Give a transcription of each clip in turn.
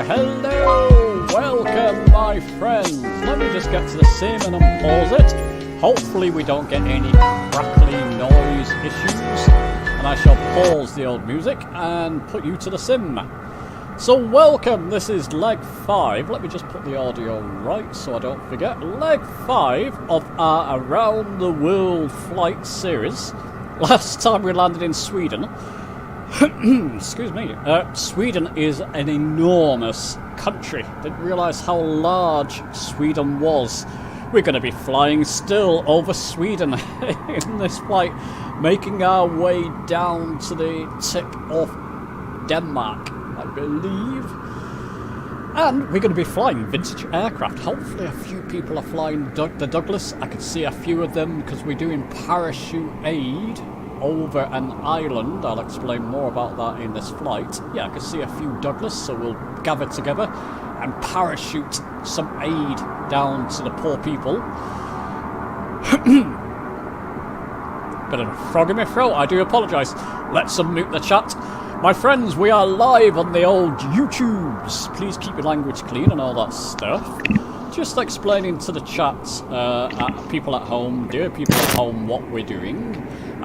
Hello! Welcome, my friends! Let me just get to the sim and unpause it. Hopefully we don't get any crackly noise issues. And I shall pause the old music and put you to the sim. So welcome, this is leg 5. Let me just put the audio right so I don't forget. Leg 5 of our Around the World flight series. Last time we landed in Sweden. Excuse me. Sweden is an enormous country. Didn't realise how large Sweden was. We're going to be flying still over Sweden in this flight, making our way down to the tip of Denmark, I believe. And we're going to be flying vintage aircraft. Hopefully a few people are flying the Douglas. I can see a few of them because we're doing parachute aid over an island. I'll explain more about that in this flight. Yeah, I can see a few Douglas, so we'll gather together and parachute some aid down to the poor people. Bit of a frog in my throat, I do apologise. Let's unmute the chat. My friends, we are live on the old YouTubes. Please keep your language clean and all that stuff. Just explaining to the chat, people at home, dear people at home, what we're doing.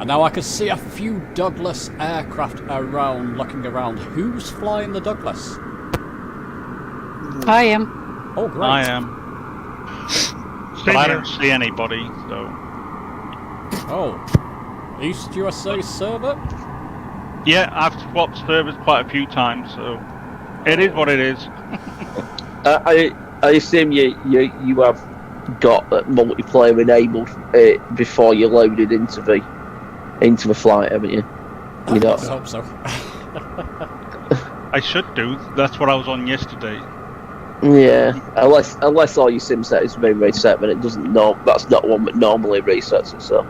And now I can see a few Douglas aircraft around, looking around. Who's flying the Douglas? I am. Oh, great. I am. But I don't see anybody, so... Oh. East USA server? Yeah, I've swapped servers quite a few times, so... It is what it is. I assume you have got multiplayer enabled before you loaded into the flight, haven't you? I hope so. I should do. That's what I was on yesterday. Yeah, unless all your sim settings have been reset, then it doesn't. That's not one that normally resets itself.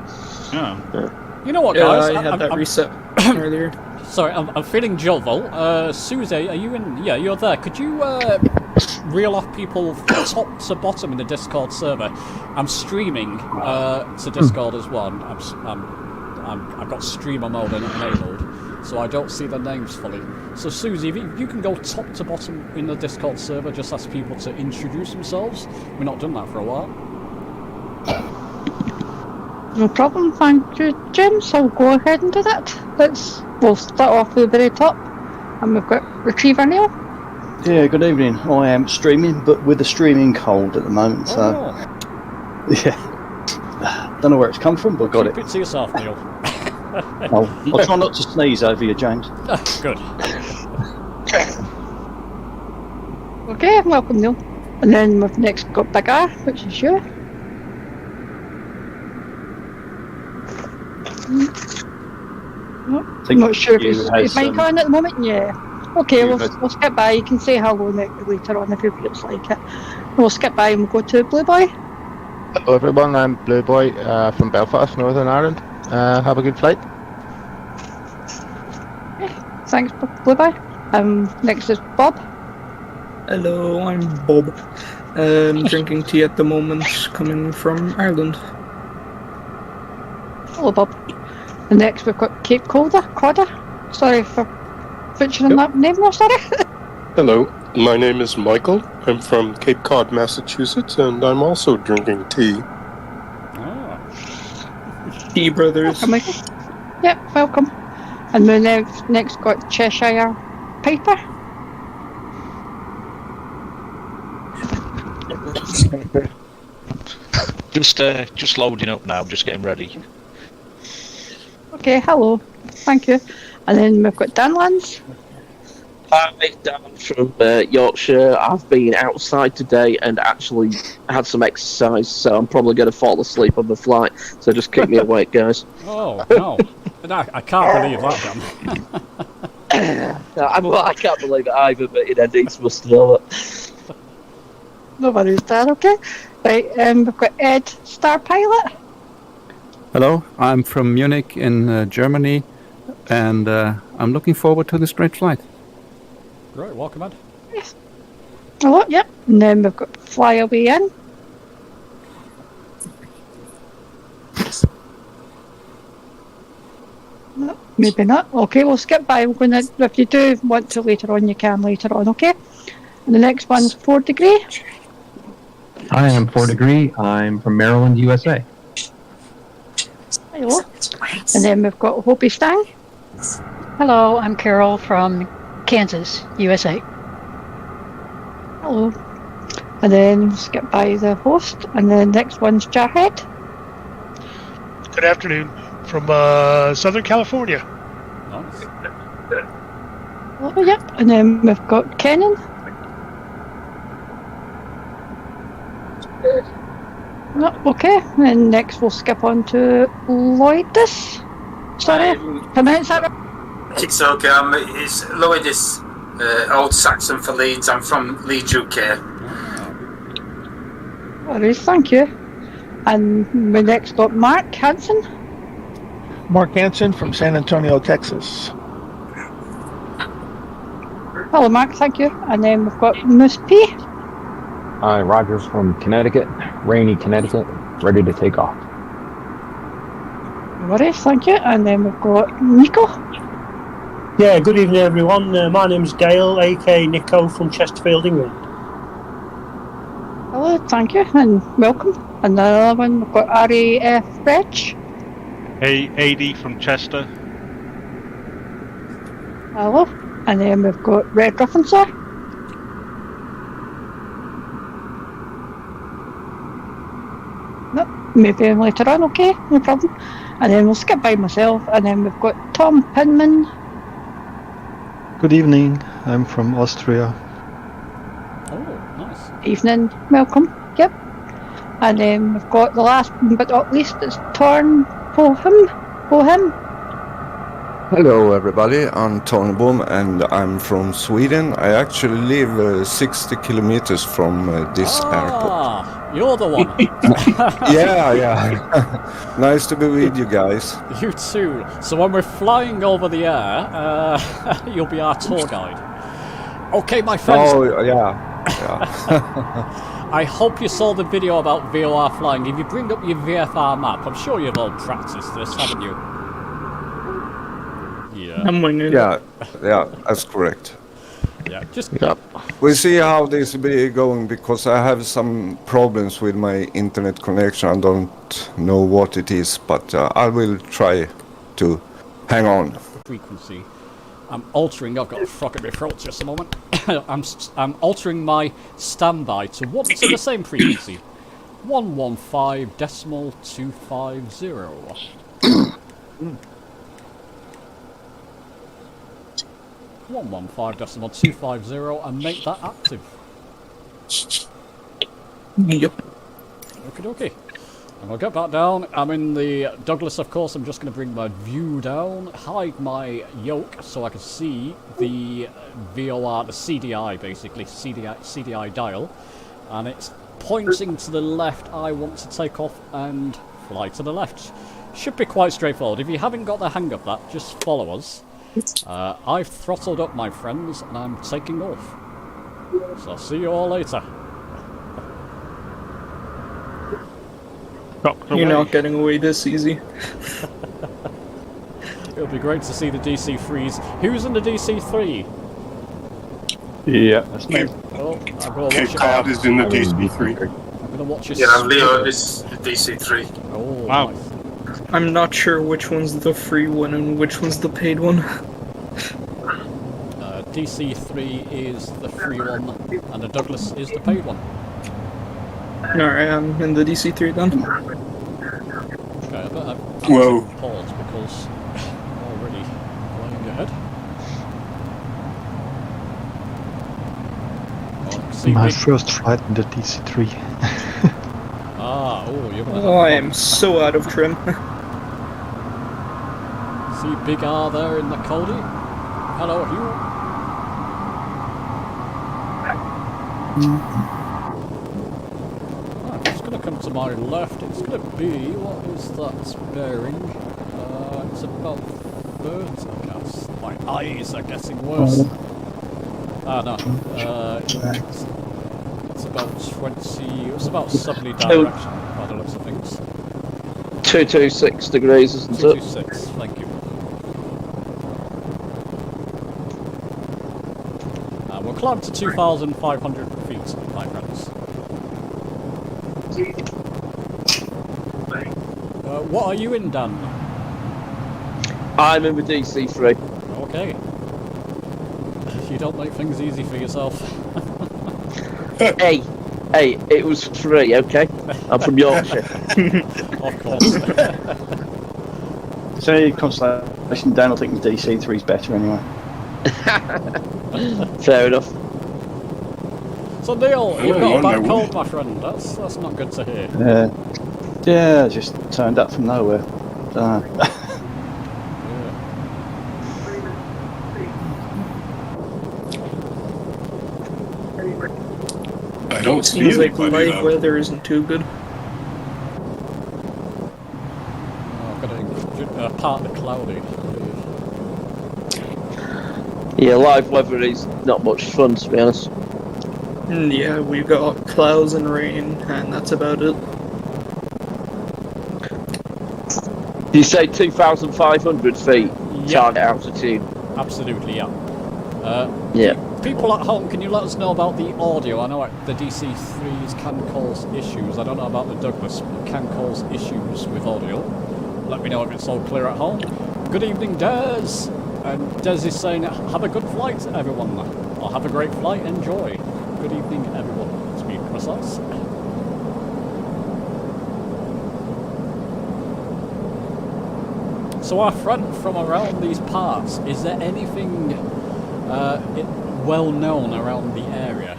Yeah. You know what, guys? I had that reset earlier. Sorry, I'm feeling jovial. Susie, are you in? Yeah, you're there. Could you reel off people top to bottom in the Discord server? I'm streaming to Discord as well. I've got streamer mode enabled, so I don't see the names fully. So Susie, if you can go top to bottom in the Discord server, just ask people to introduce themselves. We've not done that for a while. No problem, thank you, James. I'll go ahead and do that. We'll start off with the very top, and we've got Retriever Neil. Yeah, good evening. I am streaming, but with a streaming cold at the moment, so... Yeah. Don't know where it's come from, but got it. Keep it to yourself, Neil. I'll try not to sneeze over you, James. Good. Okay, welcome, Neil. And then we've next got Big R, which is you. I'm not sure if his mic on at the moment. Yeah. Okay, we'll skip by. You can say hello later on if it feels like it. We'll skip by and we'll go to Blue Boy. Hello everyone, I'm Blue Boy from Belfast, Northern Ireland. Have a good flight. Okay, thanks, Blue Boy. Next is Bob. Hello, I'm Bob. Drinking tea at the moment, coming from Ireland. Hello, Bob. And next we've got Cape Codder. Sorry for butchering that name there, sorry. Hello, my name is Michael. I'm from Cape Cod, Massachusetts, and I'm also drinking tea. Tea Brothers. Welcome, Michael. Yep, welcome. And we next got Cheshire Piper. Just loading up now, just getting ready. Okay, hello. Thank you. And then we've got Dan Lands. Hi, Dan from Yorkshire. I've been outside today and actually had some exercise, so I'm probably going to fall asleep on the flight. So just keep me awake, guys. Oh, no. I can't believe that, Dan. I can't believe it either, but Deeds must know it. Nobody's there, okay? Right, we've got Ed, Star Pilot. Hello, I'm from Munich in Germany, and I'm looking forward to this great flight. Great, welcome, Ed. Yes. Hello, yep. And then we've got Flyaway In. No, maybe not. Okay, we'll skip by. We're gonna, if you do want to later on, you can later on, okay? And the next one's 4 Degree. Hi, I'm 4 Degree. I'm from Maryland, USA. Hello. And then we've got Hopi Stang. Hello, I'm Carol from Kansas, USA. Hello. And then skip by the host. And then next one's Jarhead. Good afternoon from Southern California. Nice. Oh, yep. And then we've got Kenan. No, okay. And next we'll skip on to Lloydis. Sorry, pronounce that right? It's okay. It's Lloydis, Old Saxon for Leeds. I'm from Leeds, UK. Alright, thank you. And we next got Mark Hansen. Mark Hansen from San Antonio, Texas. Hello, Mark. Thank you. And then we've got Moose P. Hi, Rogers from Connecticut, rainy Connecticut, ready to take off. No worries, thank you. And then we've got Nico. Yeah, good evening everyone. My name's Dale, aka Nico from Chesterfield, England. Hello, thank you, and welcome. And another one, we've got RAF Reg. Hey, AD from Chester. Hello. And then we've got Red Griffin, sir. Nope, maybe later on, okay, no problem. And then we'll skip by myself, and then we've got Tom Pinman. Good evening, I'm from Austria. Oh, nice. Evening, welcome, yep. And then we've got the last but not least, it's Torn Pohim. Hello everybody, I'm Tony Boom and I'm from Sweden. I actually live 60 kilometers from this airport. You're the one. Yeah. Nice to be with you guys. You too. So when we're flying over the air, you'll be our tour guide. Okay, my friends. Oh, yeah. I hope you saw the video about VOR flying. If you bring up your VFR map, I'm sure you've all practiced this, haven't you? Yeah. Yeah, that's correct. Yeah, just... We'll see how this will be going, because I have some problems with my internet connection. I don't know what it is, but I will try to hang on. Frequency. I'm altering, I've got a frog in my throat, just a moment. I'm altering my standby to the same frequency. 115.250. 115.250 and make that active. Yep. Okie dokie. And we'll get back down. I'm in the Douglas, of course. I'm just going to bring my view down, hide my yoke so I can see the VOR, the CDI basically, CDI dial. And it's pointing to the left. I want to take off and fly to the left. Should be quite straightforward. If you haven't got the hang of that, just follow us. I've throttled up, my friends, and I'm taking off. So I'll see you all later. You're not getting away this easy. It'll be great to see the DC3s. Who's in the DC3? Yeah, that's me. Oh, I'll go watch Cape Cod is in the DC3. I'm going to watch it. Yeah, Leo is the DC3. Oh, wow. Nice. I'm not sure which one's the free one and which one's the paid one. DC3 is the free one, and the Douglas is the paid one. Alright, I'm in the DC3 then. Okay, I better Whoa. pause because I'm already flying ahead. My first flight in the DC3. You're gonna Oh, I am so out of trim. See Big R there in the Cody. Hello, Hugh. I'm just going to come to my left. It's going to be, what is that bearing? It's about 30, I guess. My eyes are getting worse. No. It's about 20, it's about southerly direction, by the looks of things. 226 degrees, isn't it? 226, thank you. We'll climb to 2,500 feet, my friends. What are you in, Dan? I'm in the DC3. Okay. You don't make things easy for yourself. Hey, it was free, okay? I'm from Yorkshire. Of course. So any constellation down, I think the DC3 is better anyway. Fair enough. So Neil, you've got a bad cold, my friend. That's not good to hear. Yeah, just turned up from nowhere. I don't see Seems like anybody, live weather isn't too good. I've got to part the cloudy. Yeah, live weather is not much fun, to be honest. Yeah, we've got clouds and rain, and that's about it. You say 2,500 feet target altitude? Absolutely, yeah. Yeah. People at home, can you let us know about the audio? I know the DC3s can cause issues. I don't know about the Douglas, but it can cause issues with audio. let me know if it's all clear at home. Good evening, Des. And Des is saying, have a good flight, everyone. Or have a great flight, enjoy. Good evening, everyone, to be precise. So our friend from around these parts, is there anything well known around the area?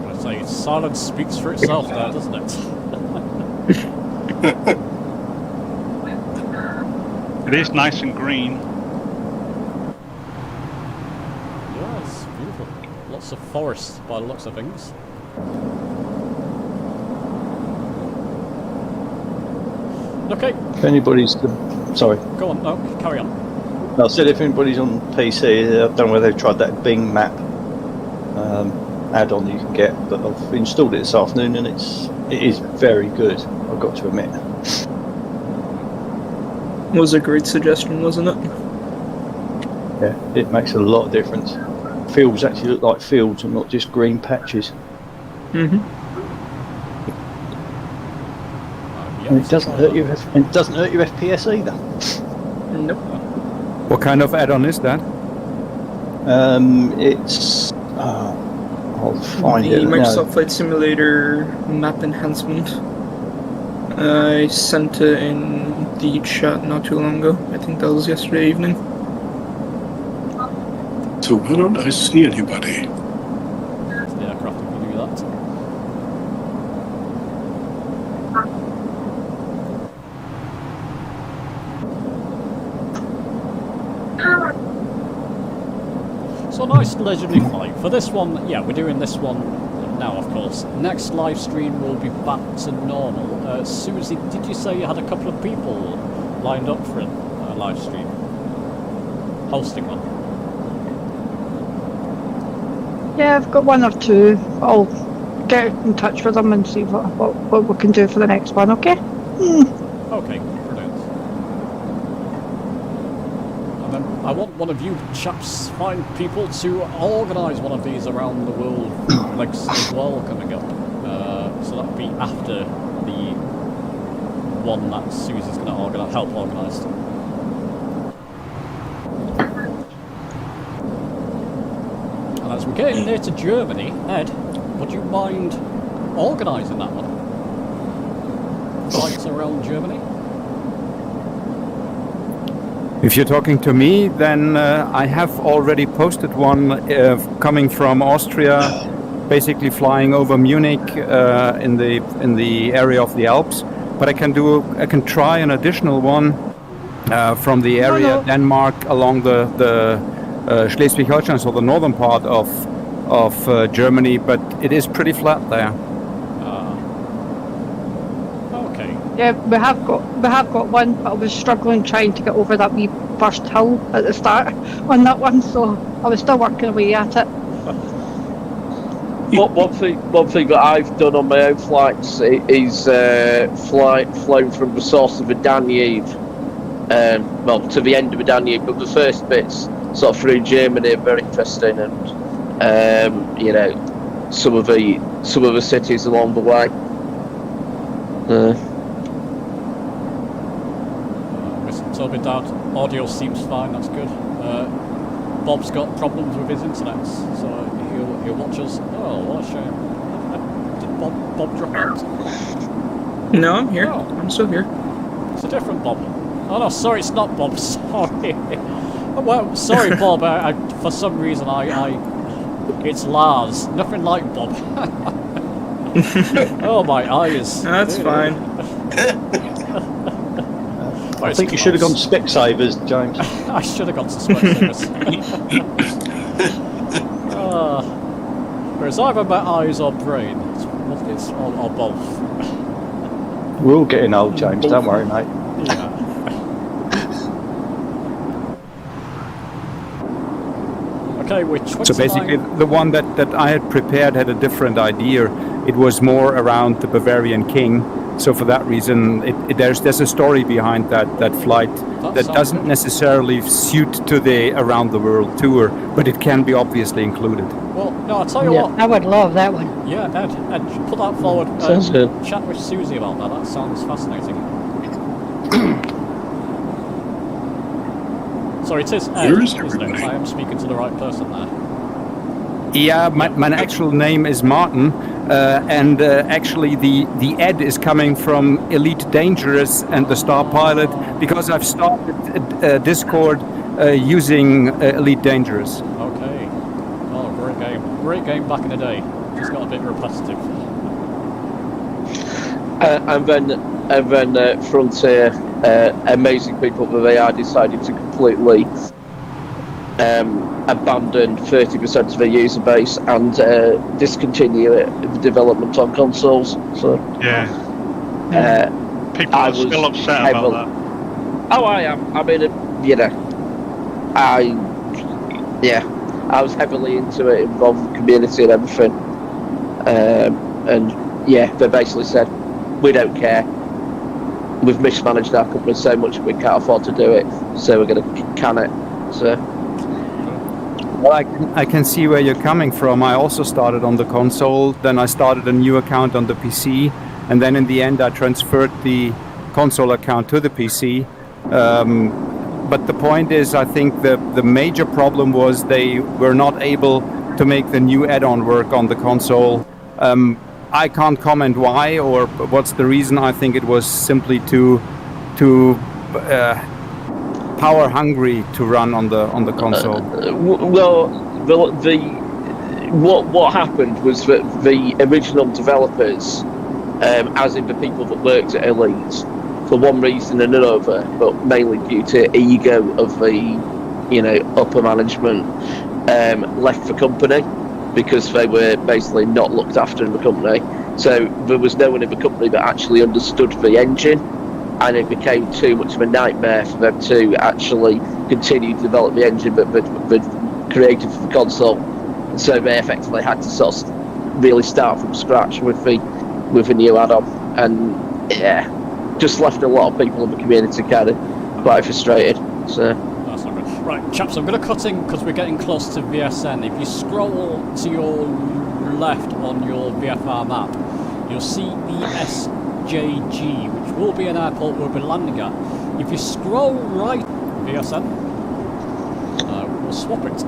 I say silence speaks for itself there, doesn't it? It is nice and green. Yeah, it's beautiful. Lots of forests by the looks of things. Okay. If anybody's... Sorry. Go on, no, carry on. No, I said if anybody's on PC, I don't know whether they've tried that Bing map add-on you can get, but I've installed it this afternoon and it is very good, I've got to admit. It was a great suggestion, wasn't it? Yeah, it makes a lot of difference. Fields actually look like fields and not just green patches. Mm-hmm. And it doesn't hurt your FPS either. Nope. What kind of add-on is that? It's I'll find the it. Microsoft Flight Simulator map enhancement. I sent it in the chat not too long ago. I think that was yesterday evening. So why don't I see anybody? It's the aircraft if you do that. So nice leisurely flight. For this one, yeah, we're doing this one now, of course. Next live stream will be back to normal. Susie, did you say you had a couple of people lined up for a live stream? Hosting one? Yeah, I've got one or two. I'll get in touch with them and see what we can do for the next one, okay? Okay, brilliant. And then I want one of you chaps, find people to organise one of these around the world legs as well coming up. So that'll be after the one that Susie's going to help organise. And as we're getting near to Germany, Ed, would you mind organising that one? Flights around Germany? If you're talking to me, then I have already posted one coming from Austria, basically flying over Munich in the area of the Alps. But I can try an additional one from the area Denmark along the Schleswig-Holstein, so the northern part of Germany. But it is pretty flat there. Yeah, we have got one, but I was struggling trying to get over that wee first hill at the start on that one, so I was still working away at it. One thing that I've done on my own flights is flown from the source of the Danube, to the end of the Danube, but the first bits sort of through Germany are very interesting, and some of the cities along the way. Toby Dad, audio seems fine, that's good. Bob's got problems with his internet, so he'll watch us. Oh, what a shame. Did Bob drop out? No, I'm here. Oh. I'm still here. It's a different Bob. Oh no, sorry, it's not Bob, sorry. Well, sorry Bob, for some reason it's Lars, nothing like Bob. Oh my eyes. That's fine. I think you should have gone to Specsavers, James. I should have gone to Specsavers. Whereas either my eyes or brain, or both. We're all getting old, James, don't worry, mate. Yeah. Okay, we're 29. So basically, the one that I had prepared had a different idea. it was more around the Bavarian King. So for that reason, there's a story behind that flight that doesn't necessarily suit to the around the world tour, but it can be obviously included. Well, no, I'll tell you what. I would love that one. Yeah, Ed, put that forward. Sounds good. Chat with Susie about that. That sounds fascinating. Sorry, it is Ed, isn't it? I am speaking to the right person there. Yeah, my actual name is Martin, and actually the Ed is coming from Elite Dangerous and the Star Pilot, because I've started Discord using Elite Dangerous. Okay. Oh, great game. Great game back in the day. Just got a bit repetitive. And then Frontier, amazing people, but they are decided to completely abandon 30% of their user base and discontinue development on consoles. So people are still upset about that. Oh, I am. I mean, I was heavily into it, involved in the community and everything. And they basically said, we don't care. We've mismanaged our company so much we can't afford to do it, so we're going to can it. So. Well, I can see where you're coming from. I also started on the console, then I started a new account on the PC, and then in the end I transferred the console account to the PC. But the point is, I think the major problem was they were not able to make the new add-on work on the console. I can't comment why or what's the reason. I think it was simply too power hungry to run on the console. What happened was that the original developers, as in the people that worked at Elite, for one reason and another, but mainly due to ego of the upper management, left the company because they were basically not looked after in the company. So there was no one in the company that actually understood the engine, and it became too much of a nightmare for them to actually continue to develop the engine that they'd created for the console. So they effectively had to sort of really start from scratch with the new add-on, and just left a lot of people in the community kind of quite frustrated. So. That's not good. Right, chaps, I'm going to cut in because we're getting close to VSN. If you scroll to your left on your VFR map, you'll see ESGJ, which will be an airport we'll be landing at. If you scroll right, VSN, we'll swap it.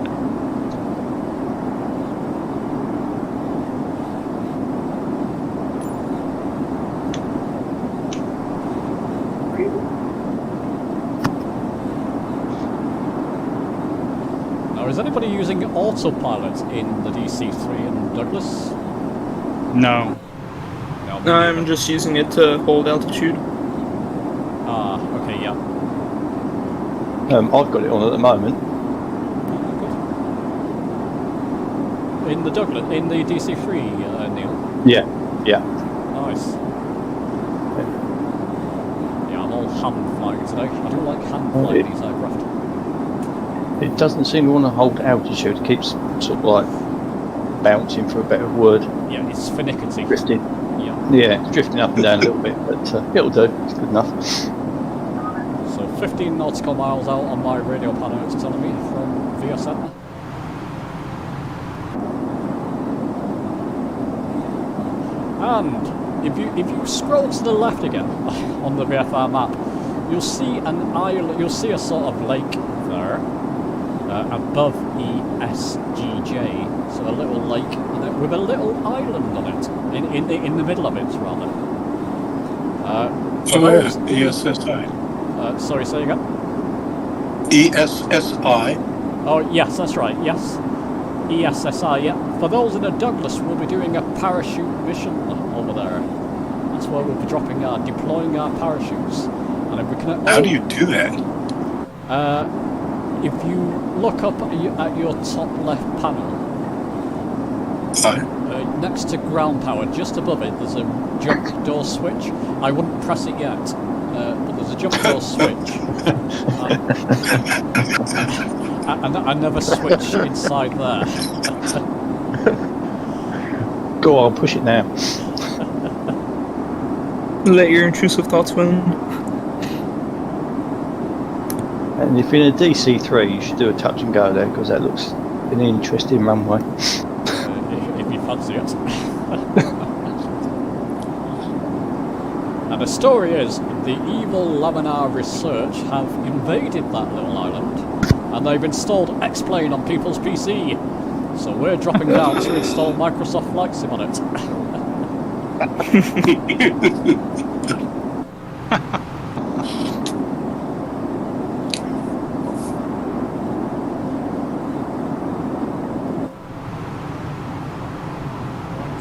Is anybody using autopilot in the DC-3 in Douglas? No. No, I'm just using it to hold altitude. Ah, okay, yeah. I've got it on at the moment. Good. In the Douglas, in the DC-3, Neil? Yeah. Nice. Yeah, I'm all hand flying today. I do like hand flying these aircraft. It doesn't seem to want to hold altitude. It keeps sort of like bouncing, for a better word. Yeah, it's finicky. Drifting. Yeah, it's drifting up and down a little bit, but it'll do. It's good enough. So 15 nautical miles out on my radio panel, it's telling me, from VSN. And if you scroll to the left again on the VFR map, you'll see an island. You'll see a sort of lake there. Above ESGJ, so a little lake with a little island on it, in the middle of it, rather. ESSI. Sorry, say again? ESSI. Oh, yes, that's right, yes. ESSI, yeah. For those in the Douglas, we'll be doing a parachute mission over there. That's where we'll be deploying our parachutes. And if we can... How do you do that? If you look up at your top left panel, next to ground power, just above it, there's a jump door switch. I wouldn't press it yet, but there's a jump door switch. I never switch inside there. Go on, push it now. Let your intrusive thoughts win. And if you're in a DC3, you should do a touch and go there, because that looks an interesting runway. If you fancy it. And the story is, the evil Laminar Research have invaded that little island, and they've installed X-Plane on people's PC. So we're dropping down to install Microsoft Flight Sim on it.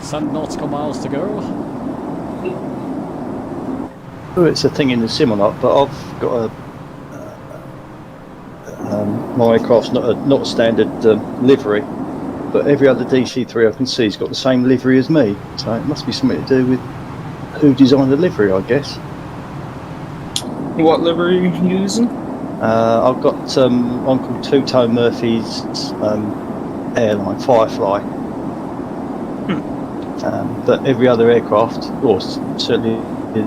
Send nautical miles to go. Oh, it's a thing in the sim or not, but I've got my aircraft's not a standard livery, but every other DC3 I can see has got the same livery as me, so it must be something to do with who designed the livery, I guess. What livery are you using? I've got one called Two-Tone Murphy's airline, Firefly. But every other aircraft, or certainly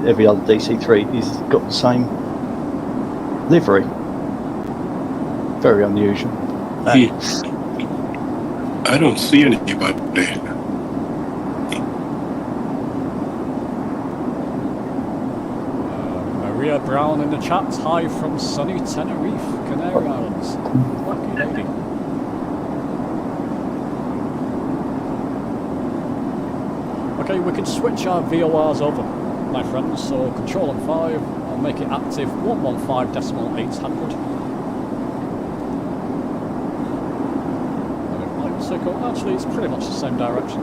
every other DC3, has got the same livery. Very unusual. I don't see anybody. Maria Brown in the chat. Hi from sunny Tenerife, Canary Islands. Lucky lady. Okay, we can switch our VORs over, my friends. So Control and 5, I'll make it active 115.800. Actually, it's pretty much the same direction.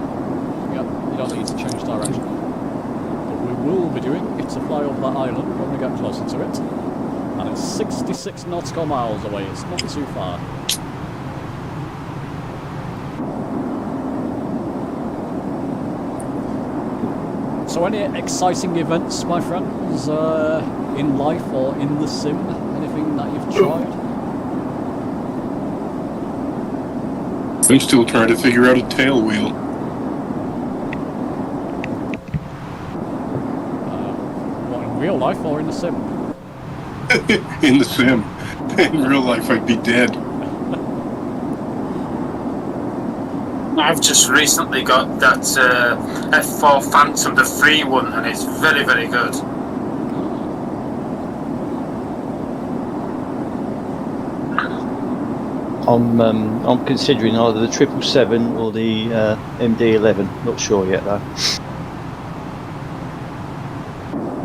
Yep, you don't need to change direction. But we will be doing it to fly over that island when we get closer to it. And it's 66 nautical miles away, it's not too far. So any exciting events, my friends, in life or in the sim? Anything that you've tried? I'm still trying to figure out a tail wheel. What, in real life or in the sim? In the sim. In real life, I'd be dead. I've just recently got that F4 Phantom, the free one, and it's very, very good. I'm considering either the 777 or the MD-11. Not sure yet though.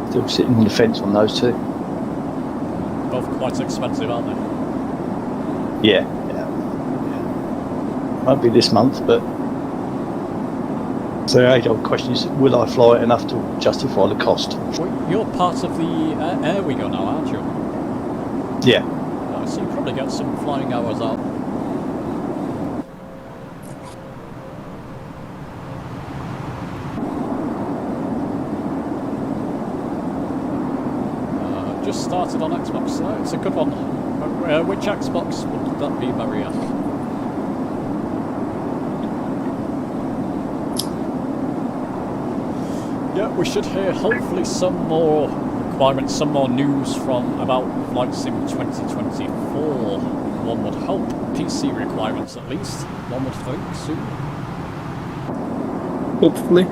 Still sitting on the fence on those two. Both quite expensive, aren't they? Yeah. Won't be this month, but so the age-old question is, will I fly it enough to justify the cost? Well, you're part of the Air Wingo now, aren't you? Yeah. So you probably get some flying hours out. Just started on Xbox. It's a good one. Which Xbox would that be, Maria? Yeah, we should hear hopefully some more requirements, some more news from about Flight Sim 2024. One would hope. PC requirements at least. One would think soon. Hopefully.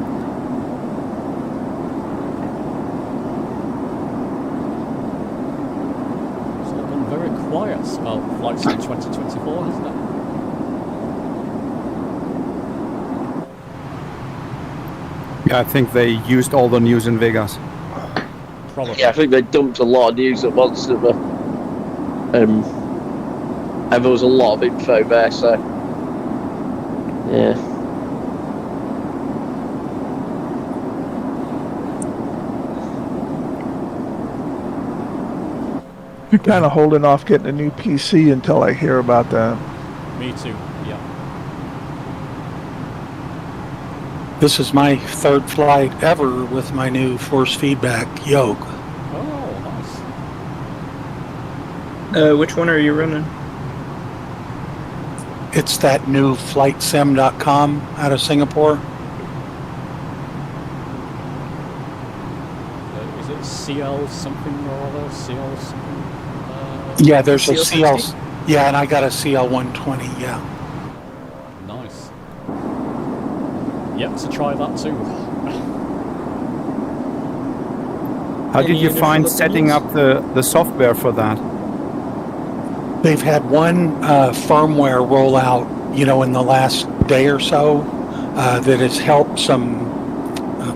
It's all gone very quiet about Flight Sim 2024, hasn't it? Yeah, I think they used all the news in Vegas. Probably. Yeah, I think they dumped a lot of news at once, didn't they? And there was a lot of info there, so yeah. I'm kind of holding off getting a new PC until I hear about that. Me too, yeah. This is my third flight ever with my new force feedback yoke. Oh, nice. Which one are you running? It's that new flightsim.com out of Singapore. is it CL something or other? CL something? Yeah, there's a CL. CL60? Yeah, and I got a CL120. Yeah. Nice. Yep, to try that too. How did Any you initial find setting up the software for that? They've had one firmware rollout, in the last day or so that has helped some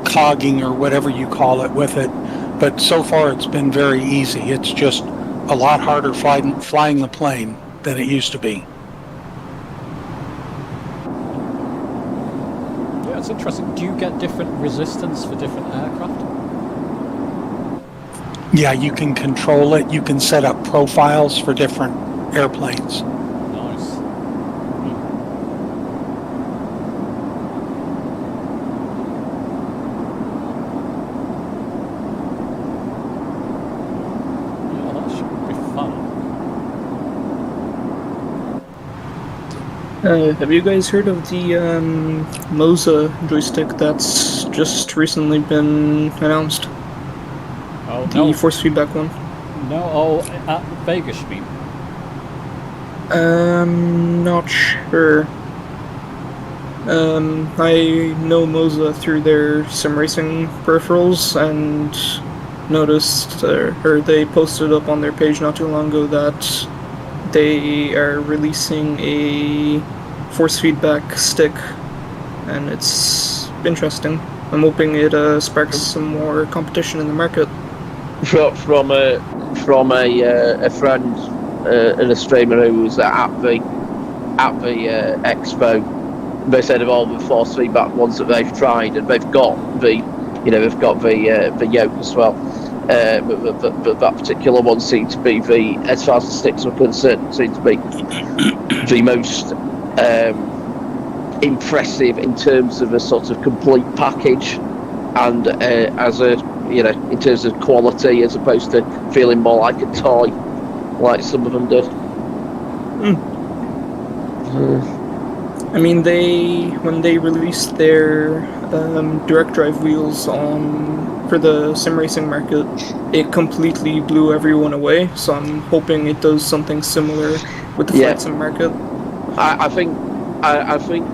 cogging or whatever you call it with it. But so far it's been very easy. It's just a lot harder flying the plane than it used to be. Yeah, it's interesting. Do you get different resistance for different aircraft? Yeah, you can control it. You can set up profiles for different airplanes. Nice. Yeah, that should be fun. Have you guys heard of the Moza joystick that's just recently been announced? Oh, The no. force feedback one? No, oh, at Vegas, you mean? Not sure. I know Moza through their sim racing peripherals and noticed, or they posted up on their page not too long ago that they are releasing a force feedback stick, and it's interesting. I'm hoping it sparks some more competition in the market. From a friend, and a streamer who was at the expo, they said of all the force feedback ones that they've tried, and they've got the yoke as well. But that particular one seemed to be as far as the sticks were concerned, seemed to be the most impressive in terms of a sort of complete package, and as a in terms of quality, as opposed to feeling more like a toy, like some of them did. I mean, when they released their direct drive wheels for the sim racing market, it completely blew everyone away. So I'm hoping it does something similar with the flight sim market. I think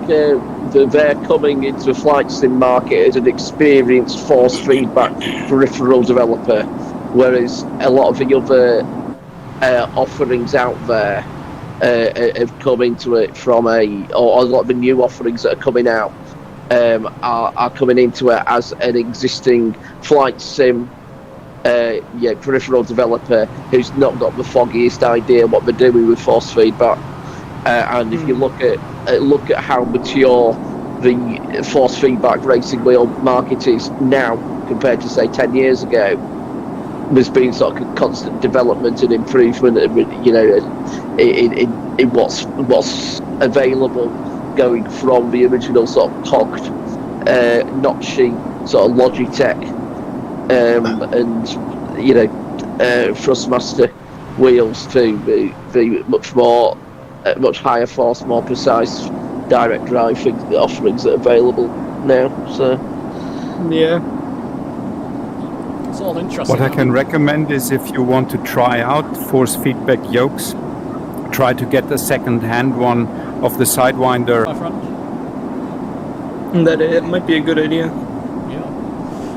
that they're coming into the flight sim market as an experienced force feedback peripheral developer, whereas a lot of the other offerings out there have come into it from or a lot of the new offerings that are coming out are coming into it as an existing flight sim peripheral developer who's not got the foggiest idea what they're doing with force feedback. And if you look at how mature the force feedback racing wheel market is now compared to say 10 years ago, there's been sort of constant development and improvement, in what's available, going from the original sort of cogged, notchy sort of Logitech, and Thrustmaster wheels to the much higher force, more precise direct drive offerings that are available now. So yeah. It's all interesting. What I can recommend is, if you want to try out force feedback yokes, try to get a second-hand one of the Sidewinder. My friend. That it might be a good idea. Yeah.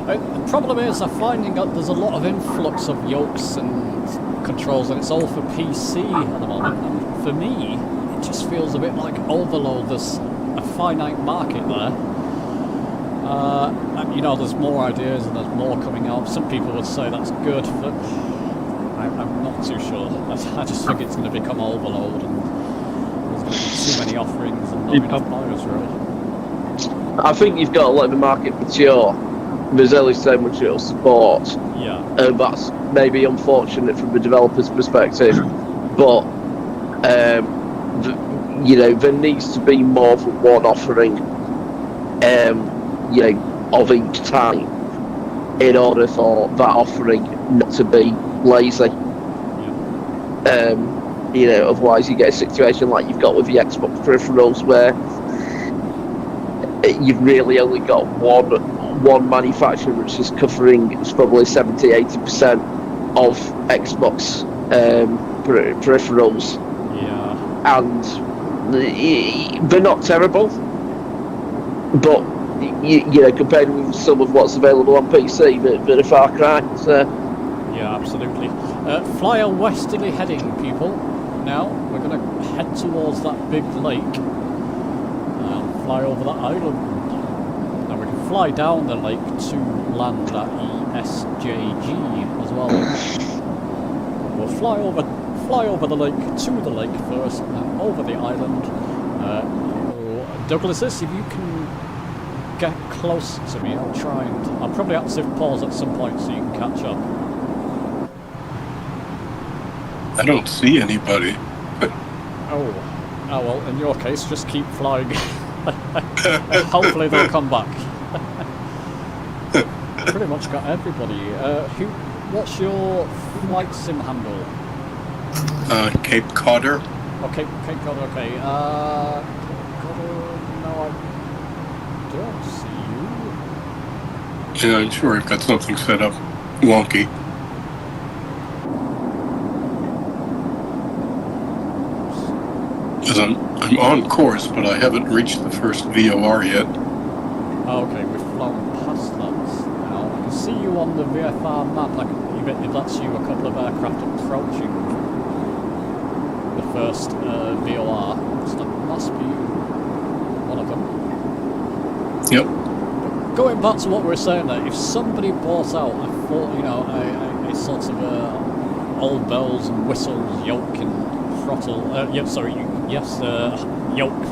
The problem is, I'm finding that there's a lot of influx of yokes and controls, and it's all for PC at the moment. And for me, it just feels a bit like overload. There's a finite market there. And, there's more ideas and there's more coming out. Some people would say that's good, but I'm not too sure. I just think it's going to become overload, and there's going to be too many offerings and not enough buyers, really. I think you've got to let the market mature. There's only so much it'll support. Yeah. That's maybe unfortunate from the developer's perspective, but there needs to be more than one offering, of each type, in order for that offering not to be lazy. Otherwise you get a situation like you've got with the Xbox peripherals, where you've really only got one manufacturer which is covering probably 70-80% of Xbox peripherals. Yeah. And they're not terrible, but you know, compared with some of what's available on PC, they're a far cry. So. Yeah, absolutely. Fly a westerly heading, people. Now we're going to head towards that big lake and fly over that island. Now we can fly down the lake to land at ESGJ as well. We'll fly over the lake to the lake first, and then over the island. Douglas, if you can get close to me, I'll probably have to pause at some point so you can catch up. I don't see anybody. Oh well, in your case, just keep flying. Hopefully they'll come back. Pretty much got everybody. What's your flight sim handle? Cape Codder. Okay, Cape Codder, okay. Cape Codder, no, I don't see you. Yeah, I'm sure I've got something set up wonky. Because I'm on course, but I haven't reached the first VOR yet. Oh, okay, we've flown past that now. I can see you on the VFR map. It lets you a couple of aircraft approaching the first VOR. So that must be one of them. Yep. But going back to what we were saying there, if somebody bought out a full, you know, a sort of all bells and whistles, yoke and throttle, yoke,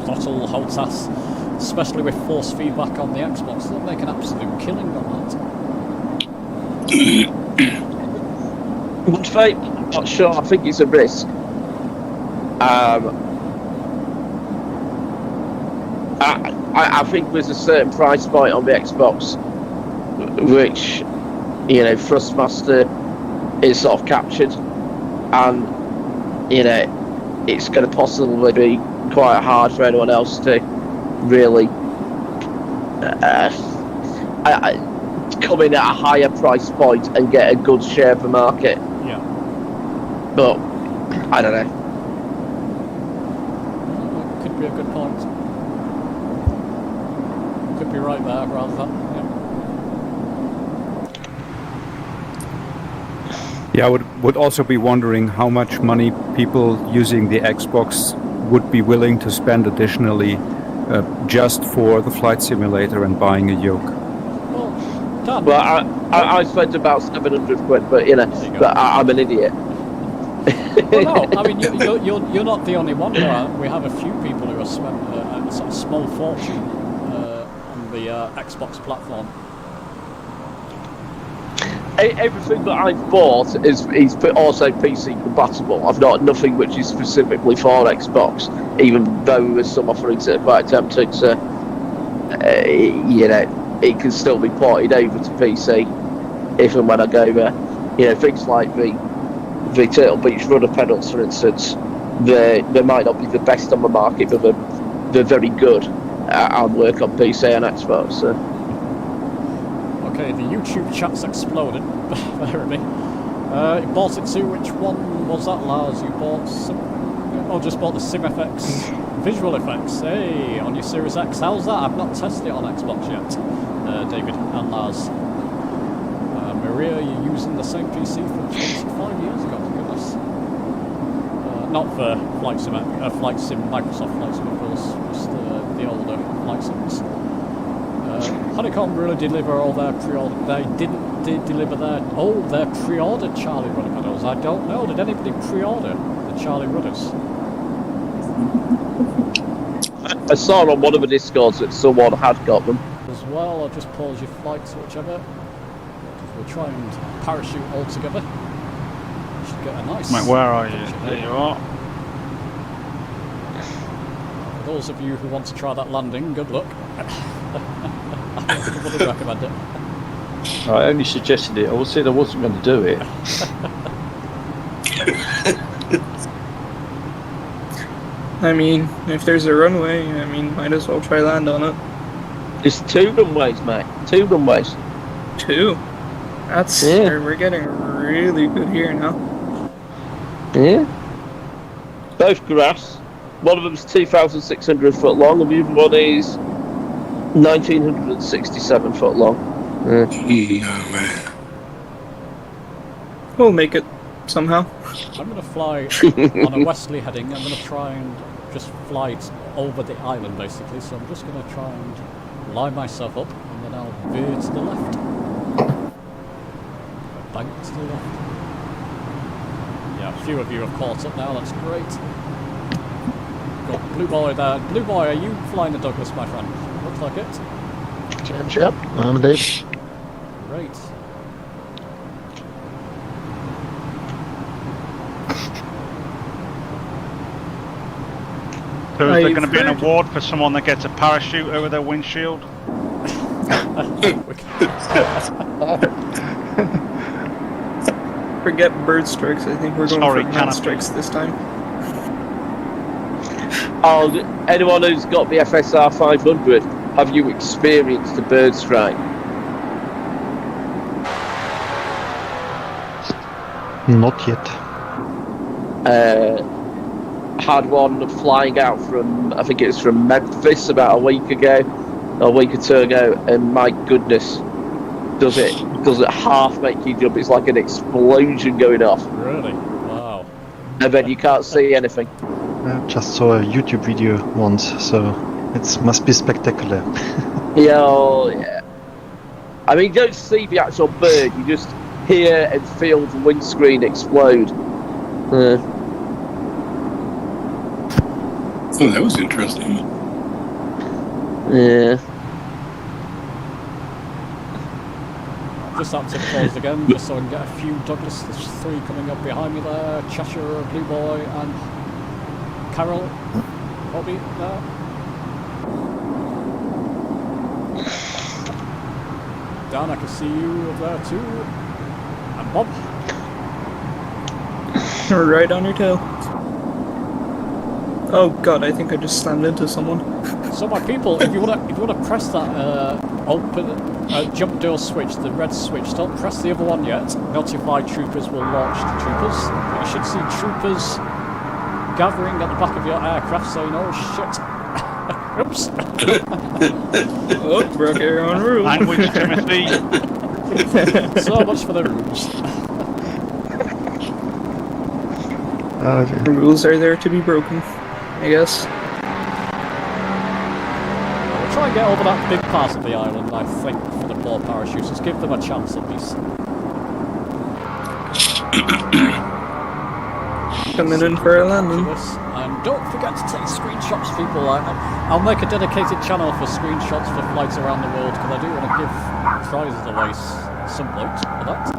throttle, HOTAS, especially with force feedback on the Xbox, they'll make an absolute killing on that. Would Fate? I'm not sure. I think it's a risk. I think there's a certain price point on the Xbox which, you know, Thrustmaster is sort of captured, and you know, it's going to possibly be quite hard for anyone else to really come in at a higher price point and get a good share of the market. Yeah. But I don't know. Could be a good point. Could be right there, rather than. Yeah, I would also be wondering how much money people using the Xbox would be willing to spend additionally just for the flight simulator and buying a yoke. Well, I spent about 700 quid, but you know, I'm an idiot. Well, no, I mean you're not the only one. We have a few people who have spent a sort of small fortune on the Xbox platform. Everything that I've bought is also PC compatible. I've got nothing which is specifically for Xbox, even though there's some offerings that are quite tempting. So, you know, it can still be ported over to PC if and when I go there. You know, things like the Turtle Beach rudder pedals, for instance, they might not be the best on the market, but they're very good and work on PC and Xbox. So. Okay, the YouTube chat's exploded. Bear with me. You bought it too. Which one was that, Lars? You bought just bought the SimFX visual effects. Hey, on your Series X. How's that? I've not tested it on Xbox yet. David and Lars. Maria, you're using the same PC from 25 years ago. Goodness. Not for Flight Sim, Microsoft Flight Sim, of course. Just the older Flight Sims. Honeycomb really deliver all their pre-order. They didn't deliver their pre-ordered Charlie Rudder pedals. I don't know. Did anybody pre-order the Charlie Rudders? I saw on one of the Discords that someone had got them. As well, I'll just pause your flights, whichever. We'll try and parachute all together. Should get a nice. Mate, where are you? There you are. For those of you who want to try that landing, good luck. I wouldn't recommend it. I only suggested it. I said I wasn't going to do it. I mean, if there's a runway, I mean, might as well try land on it. It's 2 runways, mate. 2 runways. 2? That's... Yeah. We're getting really good here now. Yeah. Both grass. One of them's 2,600 foot long, and the other one is 1,967 foot long. Yeah. We'll make it somehow. I'm going to fly on a westerly heading. I'm going to try and just fly over the island, basically. So I'm just going to try and line myself up, and then I'll veer to the left. Bank to the left. Yeah, a few of you have caught up now. That's great. Got Blue Boy there. Blue Boy, are you flying the Douglas, my friend? Looks like it. Yep, I'm indeed. Great. So is there going to be an award for someone that gets a parachute over their windshield? Forget bird strikes. I think we're going for man strikes this time. Oh, anyone who's got the FSR 500, have you experienced a bird strike? Not yet. Had one flying out from, I think it was from Memphis about a week or 2 ago, and my goodness, does it half make you jump? It's like an explosion going off. Really? Wow. And then you can't see anything. I just saw a YouTube video once, so it must be spectacular. Yeah, oh, yeah. I mean, you don't see the actual bird, you just hear and feel the windscreen explode. Oh, that was interesting. Yeah. Just up to pause again, just so I can get a few Douglas. There's 3 coming up behind me there. Cheshire, Blue Boy, and Carol. Bobby there. Dan, I can see you up there too. And Bob. Right on your tail. Oh god, I think I just slammed into someone. So my people, if you wanna press that open jump door switch, the red switch, don't press the other one yet. Notify troopers will launch the troopers. But you should see troopers gathering at the back of your aircraft saying, "Oh shit." Oops. Oh, broke your own rule. Language, Timothy. So much for the rules. The rules are there to be broken, I guess. We'll try and get over that big part of the island, I think, for the poor parachuters. Give them a chance at least. Coming in for a landing. And don't forget to take screenshots, people. I'll make a dedicated channel for screenshots for flights around the world, because I do want to give prizes away at some point for that.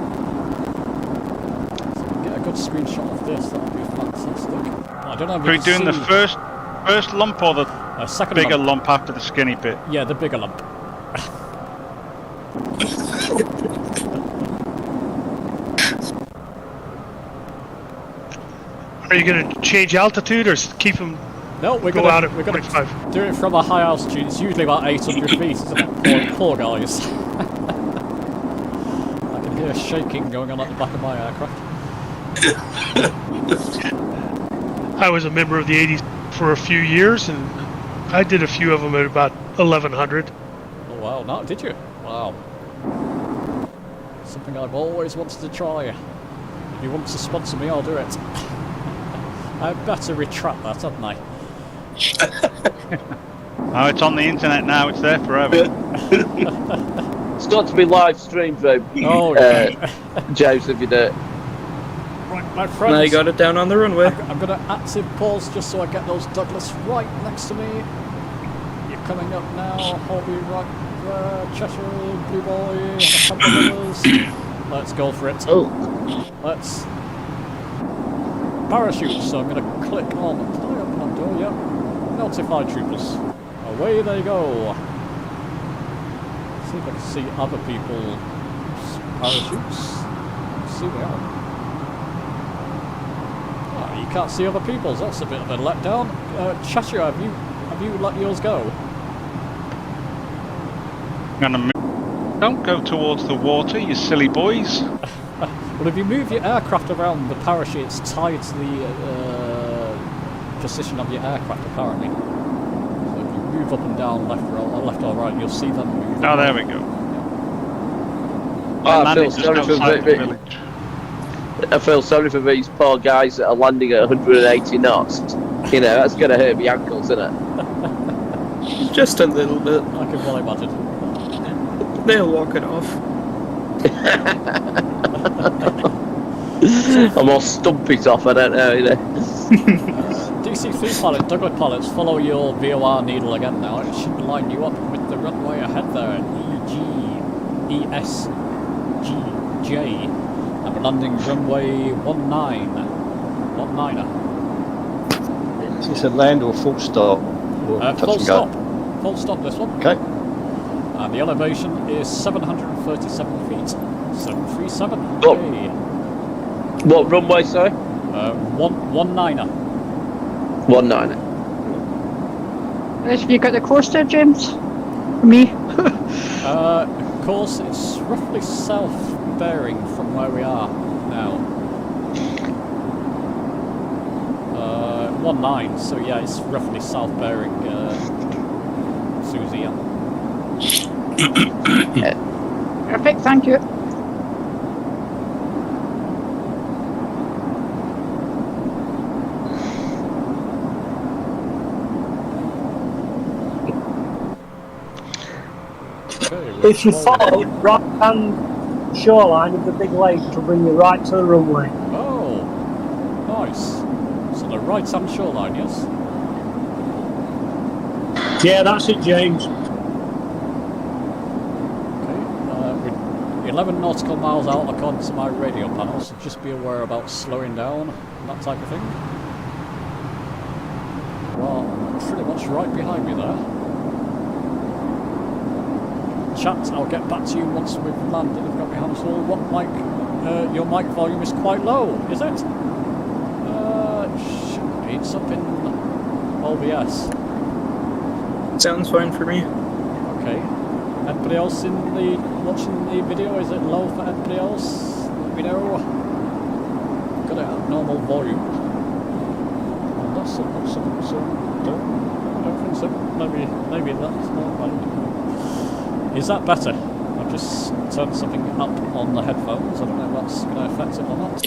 So get a good screenshot of this, that would be fantastic. I don't know if Are we doing the first lump or the second bigger lump after the skinny bit? Yeah, the bigger lump. Are you going to change altitude or keep them? No, we're going to do it from a high altitude. It's usually about 800 feet, isn't it? Poor guys. I can hear shaking going on at the back of my aircraft. I was a member of the 80s for a few years, and I did a few of them at about 1100. Oh wow, no, did you? Wow. Something I've always wanted to try. If you want to sponsor me, I'll do it. I better retract that, hadn't I? Oh, it's on the internet now, it's there forever. It's got to be live streamed though. Oh, yeah. Joseph, you do it. Right, my friends. Now you got it down on the runway. I'm going to active pause just so I get those Douglas right next to me. You're coming up now. Hobby right there. Cheshire, Blue Boy, and a couple of others. Let's go for it. Oh. Let's parachute. So I'm going to click on. Did I open that door? Yep. Notify troopers. Away they go. See if I can see other people's parachutes. See they are. Oh, you can't see other people's. That's a bit of a letdown. Cheshire, have you let yours go? Gonna move. Don't go towards the water, you silly boys. Well, if you move your aircraft around, the parachute's tied to the position of your aircraft, apparently. So if you move up and down, left or right, you'll see them move. Oh, there we go. I feel sorry for these poor guys that are landing at 180 knots. You know, that's going to hurt my ankles, isn't it? Just a little bit. I can well imagine. They'll walk it off. I'm all stump it off, I don't know, you know. DC-3 pilot, Douglas pilots, follow your VOR needle again now. It should line you up with the runway ahead there, ESGJ. And we're landing runway 19er. Is this a land or full stop? Or Full stop. Full stop this one. Okay. And the elevation is 737 feet. 737. Oh. Okay. What runway, sorry? 19er. 19er. Have you got the course there, James? For me? Course, it's roughly south bearing from where we are now. 19, so yeah, it's roughly south bearing, Susie. Perfect, thank you. If you follow the right-hand shoreline of the big lake, it'll bring you right to the runway. Oh, nice. So the right-hand shoreline, yes? Yeah, that's it, James. Okay, we're 11 nautical miles out according to my radio panel, so just be aware about slowing down and that type of thing. Well, pretty much right behind me there. Chat, I'll get back to you once we've landed. I've got my hands full. What mic? Your mic volume is quite low, is it? Shouldn't be. It's up in OBS. Sounds fine for me. Okay. Anybody else watching the video? Is it low for anybody else? Let me know. Got it at normal volume. Well, that's not so. I don't think so. Maybe that's not right. Is that better? I've just turned something up on the headphones. I don't know if that's going to affect it or not.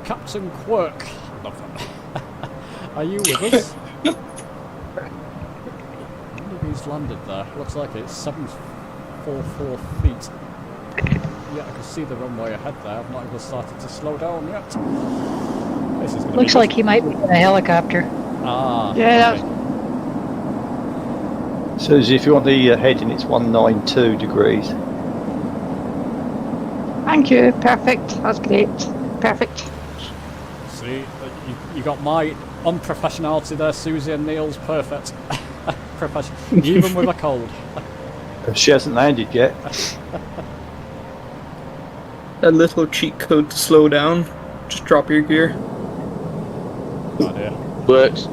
Captain Quirk. Are you with us? I wonder if he's landed there. Looks like it's 744 feet. Yeah, I can see the runway ahead there. I've not even started to slow down yet. This is going Looks like he might be in a helicopter. Ah. Yeah, okay. So if you want the heading, it's 192 degrees. Thank you, perfect, that's great, perfect. See, you got my unprofessionality there, Susie, and Neil's perfect. Even with a cold. She hasn't landed yet. A little cheat code to slow down. Just drop your gear. Oh dear. Works.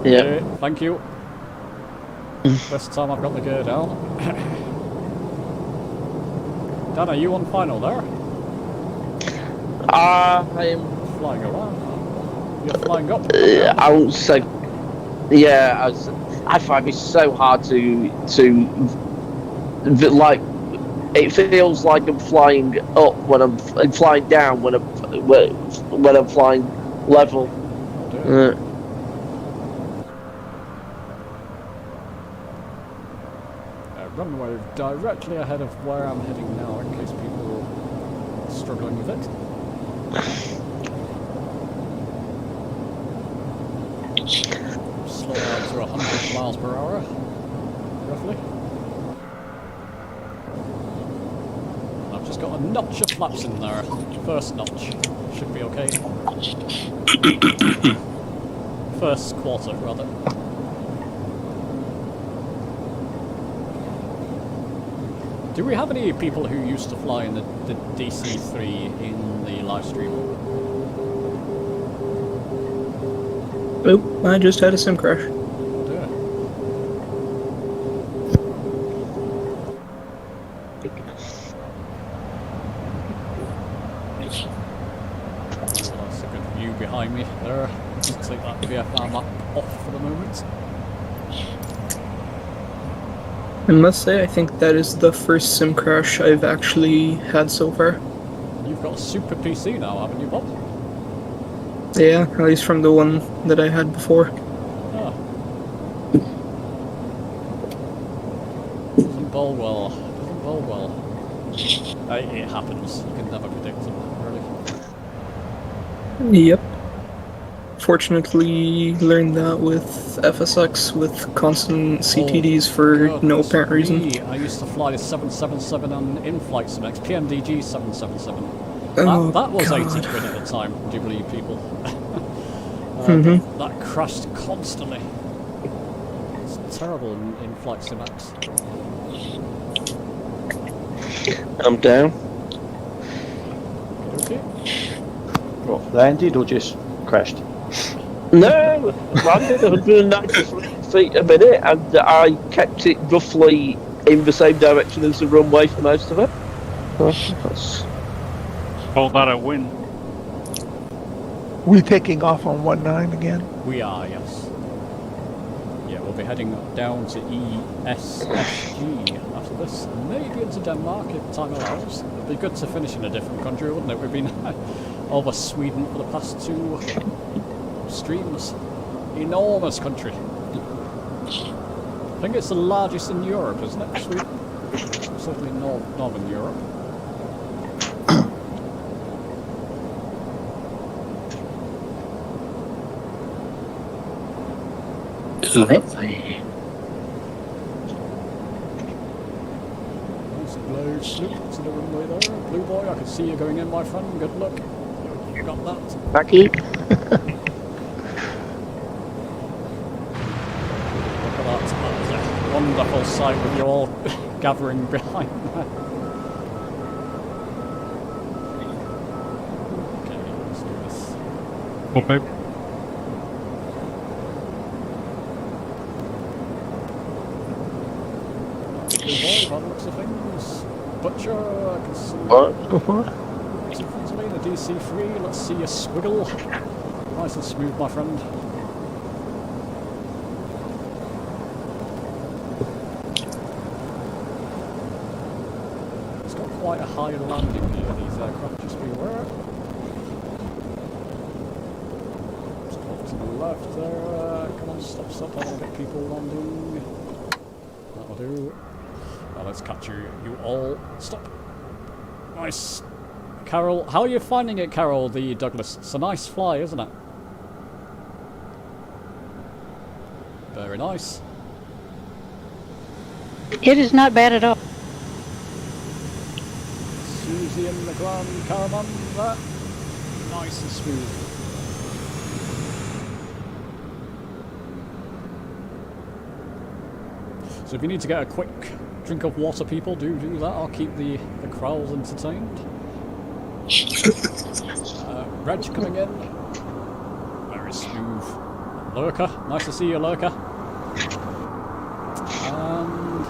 Yeah. Okay, thank you. First time I've got the gear down. Dan, are you on final there? I am flying around. You're flying up. I would say, yeah. I find it so hard to like. It feels like I'm flying up when I'm flying down when I'm flying level. Runway directly ahead of where I'm heading now, in case people are struggling with it. Slow down to 100 miles per hour, roughly. I've just got a notch of flaps in there. First notch. Should be okay. First quarter, rather. Do we have any people who used to fly in the DC-3 in the live stream? Oh, I just had a sim crash. me there. Just take that VFR map off for the moment. I must say, I think that is the first sim crash I've actually had so far. You've got a super PC now, haven't you, Bob? Yeah, at least from the one that I had before. Ah. Doesn't bode well. Doesn't bode well. It happens. You can never predict them, really. Yep. Fortunately, learned that with FSX with constant CTDs for no apparent reason. I used to fly the 777 on in-flight Simex, PMDG 777. Oh, that was God. 80 quid at the time, would you believe, people? That crashed constantly. It's terrible in flight Simex. I'm down. Okay. What, landed or just crashed? No, landed 193 feet a minute, and I kept it roughly in the same direction as the runway for most of it. Call that a win. We taking off on 19 again? We are, yes. Yeah, we'll be heading down to ESGJ after this. Maybe into Denmark if time allows. It'd be good to finish in a different country, wouldn't it? We've been over Sweden for the past 2 streams. Enormous country. I think it's the largest in Europe, isn't it? Sweden? Certainly northern Europe. Lovely. Nice low sloop to the runway there. Blue boy, I can see you going in, my friend. Good luck. You got that. Thank you. Look at that. That's a wonderful sight with you all gathering behind that. Okay, let's do this. Okay. Blue boy, by the looks of things. Butcher, I can see. What? Go for it. In front of me, the DC-3. Let's see you squiggle. Nice and smooth, my friend. It's got quite a high landing gear, these aircraft, just be aware. Just off to the left there. Come on, stop. I want to get people landing. That'll do. Now let's capture you all. Stop. Nice. Carol, how are you finding it, Carol, the Douglas? It's a nice fly, isn't it? Very nice. It is not bad at all. Susie and the Grand Caravan there. Nice and smooth. So if you need to get a quick drink of water, people, do that. I'll keep the crowds entertained. Reg coming in. Very smooth. Lurker. Nice to see you, Lurker. And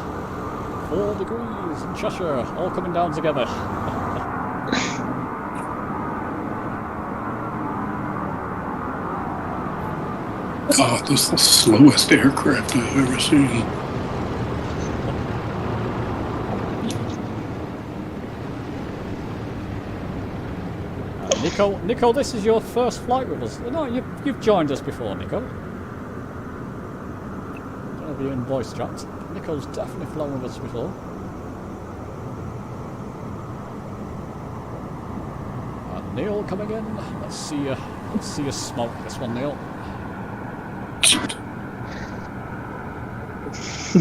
4 degrees in Cheshire. All coming down together. God, this is the slowest aircraft I've ever seen. Nico, this is your first flight with us. No, you've joined us before, Nico. Don't know if you're in voice chat. Nico's definitely flown with us before. And Neil coming in. Let's see you smoke this one, Neil.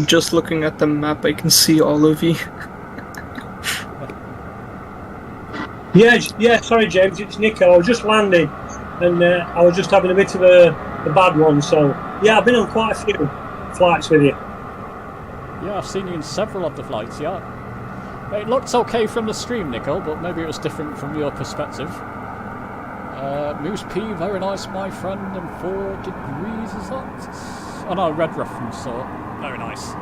Just looking at the map, I can see all of you. Yeah, sorry James, it's Nico. I was just landing and I was just having a bit of a bad one, so yeah, I've been on quite a few flights with you. Yeah, I've seen you in several of the flights, yeah. It looked okay from the stream, Nico, but maybe it was different from your perspective. Moose P, very nice, my friend, and 4 degrees, is that? Oh no, red reference, so very nice.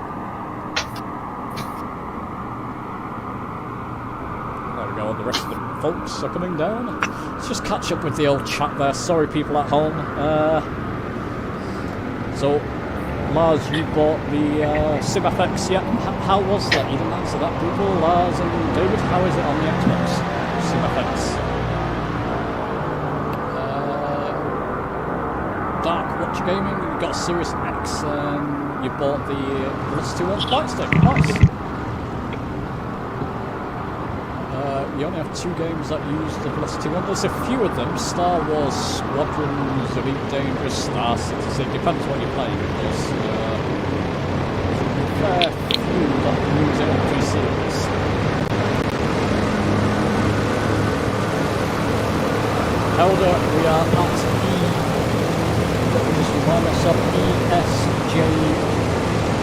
There we go, the rest of them. folks are coming down. Let's just catch up with the old chat there. Sorry, people at home. So, Lars, you bought the SimFX, yeah? How was that? You didn't answer that, people. Lars and David, how is it on the Xbox? SimFX. Dark Watch Gaming, you got a Series X, and you bought the Velocity 1 Flight Stick. Nice. You only have 2 games that use the Velocity 1. There's a few of them. Star Wars Squadrons, Elite Dangerous, Star Citizen. It depends what you're playing. There's a fair few that use it on PCs. Elder, we are at just remind myself,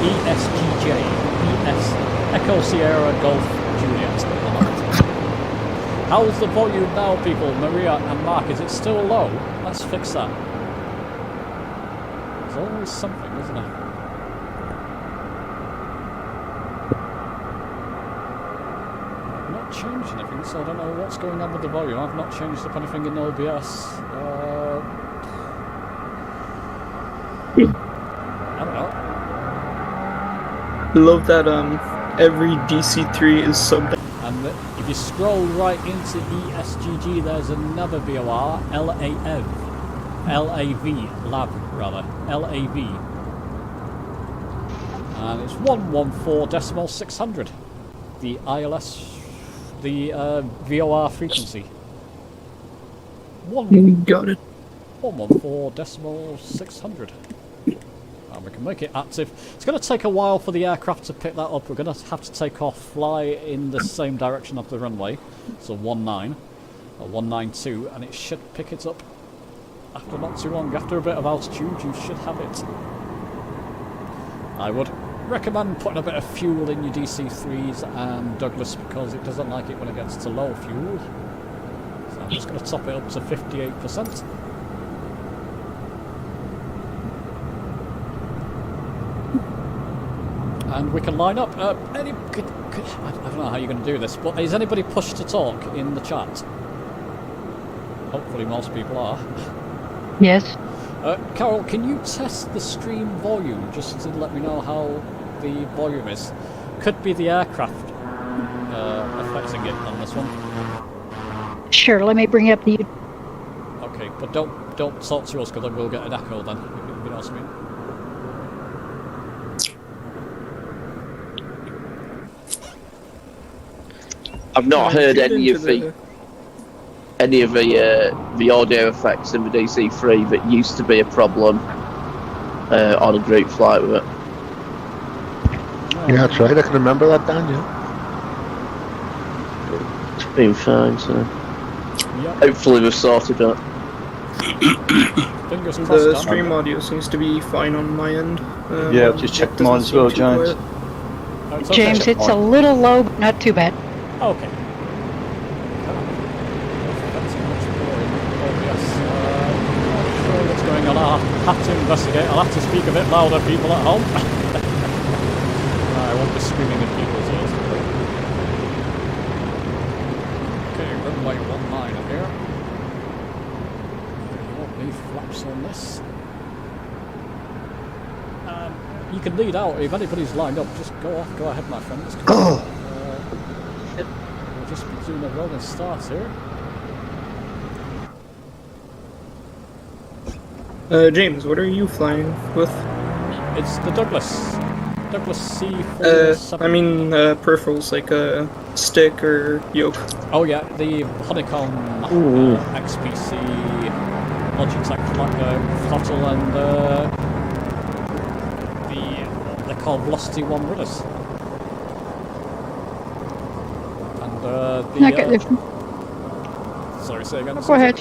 ESGJ, Echo Sierra Golf Juliet. How's the volume now, people? Maria and Mark, is it still low? Let's fix that. There's always something, isn't there? I've not changed anything, so I don't know what's going on with the volume. I've not changed up anything in OBS. I don't know. Love that every DC3 is subbed. And if you scroll right into ESGG, there's another VOR, LAV, lab, and it's 114.600, the ILS, the VOR frequency. Got it. 114.600. And we can make it active. It's going to take a while for the aircraft to pick that up. We're going to have to take off, fly in the same direction of the runway, so 19 or 192, and it should pick it up after not too long. After a bit of altitude, you should have it. I would recommend putting a bit of fuel in your DC-3s and Douglas, because it doesn't like it when it gets to low fuel. So I'm just going to top it up to 58%. And we can line up. I don't know how you're going to do this, but is anybody push to talk in the chat? Hopefully most people are. Yes. Carol, can you test the stream volume just to let me know how the volume is? Could be the aircraft affecting it on this one. Sure, let me bring up the... Okay, but don't talk to us, because then we'll get an echo then, if you know what I mean. I've not heard any of the audio effects in the DC-3 that used to be a problem on a group flight with it. Yeah, that's right. I can remember that, Dan. Yeah. It's been fine, so yep. Hopefully we've sorted it. Fingers crossed. The stream audio seems to be fine on my end. Yeah, I've just checked mine as well, James. James, it's a little low, but not too bad. Okay. What's going on? I'll have to investigate. I'll have to speak a bit louder, people at home. I won't be screaming in people's ears. Okay, runway 19 here. You won't need flaps on this. You can lead out. If anybody's lined up, just go ahead, my friend. We'll just be doing a rolling start here. James, what are you flying with? It's the Douglas C470. I mean, peripherals, like a stick or yoke. Oh yeah, the Honeycomb XPC, Logitech throttle, and they're called Velocity 1 rudders. And sorry, say again. Go ahead.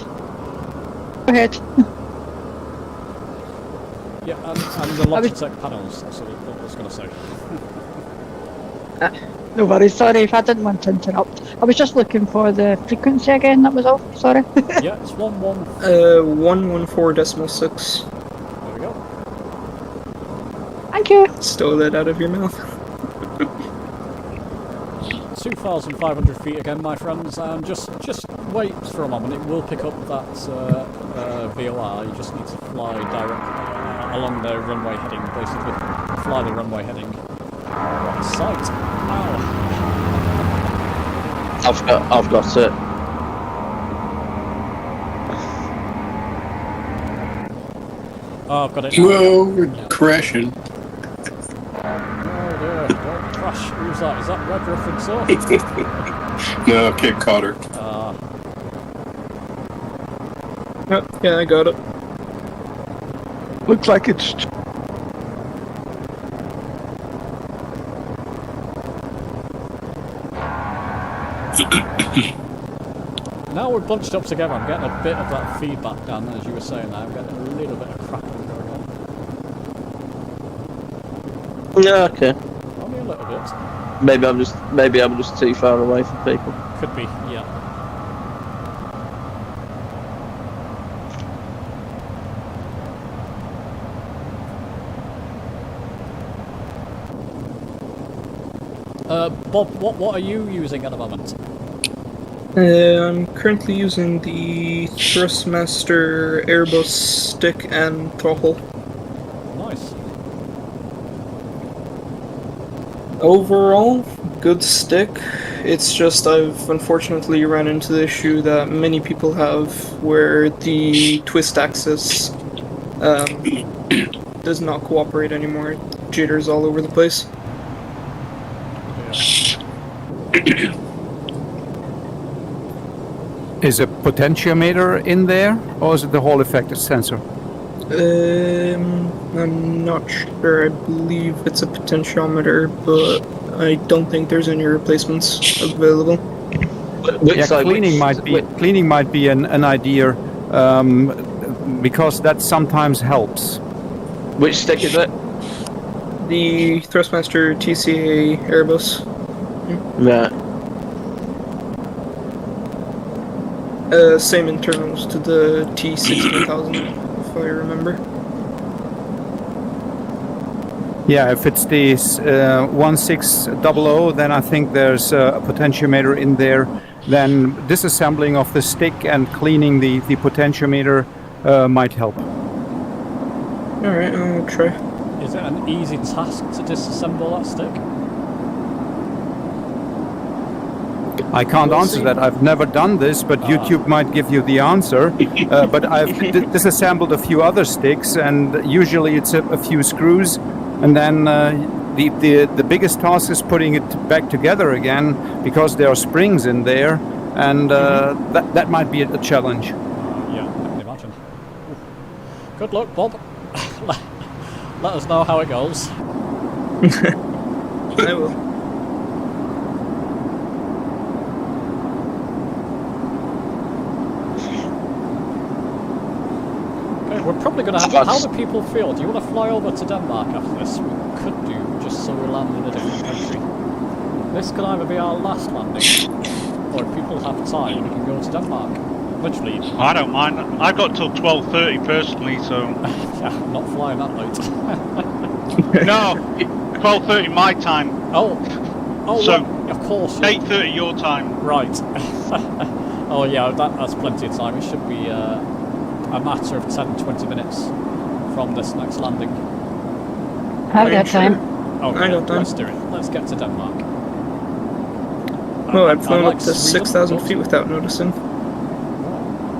Yeah, and the Logitech panels, that's what I was going to say. No worries, sorry if I didn't want to interrupt. I was just looking for the frequency again, that was all, sorry. Yeah, it's 114.6. There we go. Thank you. Stole that out of your mouth. 2,500 feet again, my friends, and just wait for a moment. It will pick up that VOR. You just need to fly direct along the runway heading, basically. Fly the runway heading. What a sight! Wow. I've got it. Oh, I've got it. Whoa, we're crashing. Oh dear, don't crash. Who's that? Is that Red Reference off? No, Cape Codder. Oh, yeah, I got it. Looks like it's Now we're bunched up together, I'm getting a bit of that feedback, Dan, as you were saying there. I'm getting a little bit of crackling going on. Yeah, okay. Only a little bit. Maybe I'm just too far away from people. Could be, yeah. Bob, what are you using at the moment? I'm currently using the Thrustmaster Airbus stick and throttle. Nice. Overall, good stick. It's just I've unfortunately ran into the issue that many people have where the twist axis does not cooperate anymore. It jitters all over the place. Is a potentiometer in there, or is it the Hall effector sensor? I'm not sure. I believe it's a potentiometer, but I don't think there's any replacements available. Cleaning might be an idea, because that sometimes helps. Which stick is it? The Thrustmaster TCA Airbus. Yeah. Same internals to the T16000, if I remember. Yeah, if it's the 1600, then I think there's a potentiometer in there. Then disassembling of the stick and cleaning the potentiometer might help. Alright, I'll try. Is it an easy task to disassemble that stick? I can't answer that. I've never done this, but YouTube might give you the answer. But I've disassembled a few other sticks, and usually it's a few screws, and then the biggest task is putting it back together again, because there are springs in there, and that might be a challenge. Yeah, I can imagine. Good luck, Bob. Let us know how it goes. I will. We're probably going to have... How do people feel? Do you want to fly over to Denmark after this? We could do, just so we land in a different country. This could either be our last landing, or if people have time, we can go to Denmark. Literally. I don't mind. I've got till 12:30 personally, so... Yeah, I'm not flying that late. No, 12:30 my time. Oh, so well, of course. 8:30 your time. Right. Oh yeah, that's plenty of time. It should be... a matter of 10-20 minutes from this next landing. I've got time. Okay, I got time. Let's do it. Let's get to Denmark. Well, I've flown like up to 6,000 feet without noticing.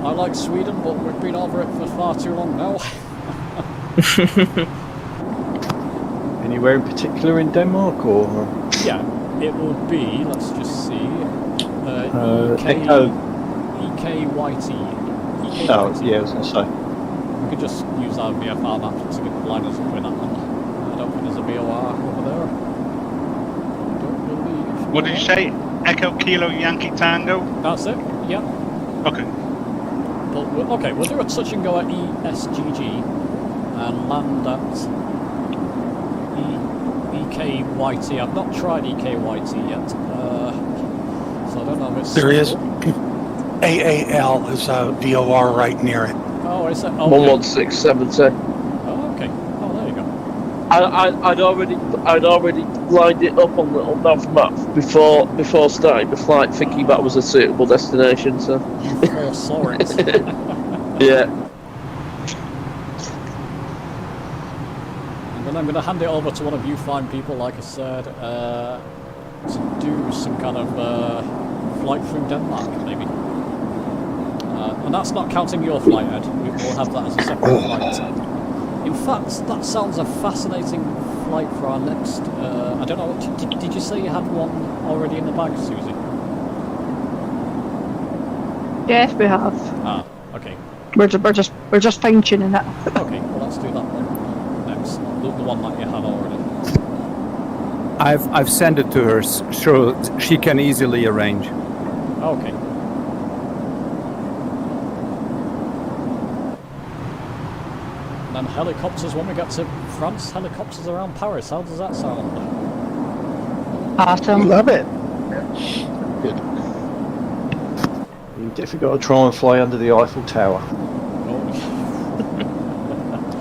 I like Sweden, but we've been over it for far too long now. Anywhere in particular in Denmark, or? Yeah, it would be, let's just see, EKYT. Oh, yeah, I was going to say. We could just use our VFR map to line us up with that one. I don't think there's a VOR over there. I don't believe. What did you say? Echo Kilo Yankee Tango? That's it, yeah. Okay. But we'll do a touch and go at ESGJ and land at EKYT. I've not tried EKYT yet, so I don't know if it's... There is... AAL is a VOR right near it. Oh, is it? Okay. 11670. Oh, okay. Oh, there you go. I'd already lined it up on the nav map before starting the flight, thinking that was a suitable destination. So you foresaw it. Yeah. And then I'm going to hand it over to one of you fine people, like I said, to do some kind of flight through Denmark, maybe. And that's not counting your flight, Ed. We'll have that as a separate flight. In fact, that sounds a fascinating flight for our next... I don't know, did you say you had one already in the bag, Susie? Yes, we have. Ah, okay. We're just fine tuning it. Okay, well let's do that one next. The one that you had already. I've sent it to her so she can easily arrange. Okay. And then helicopters when we get to France, helicopters around Paris. How does that sound? Awesome. Love it. Good. You've definitely got to try and fly under the Eiffel Tower.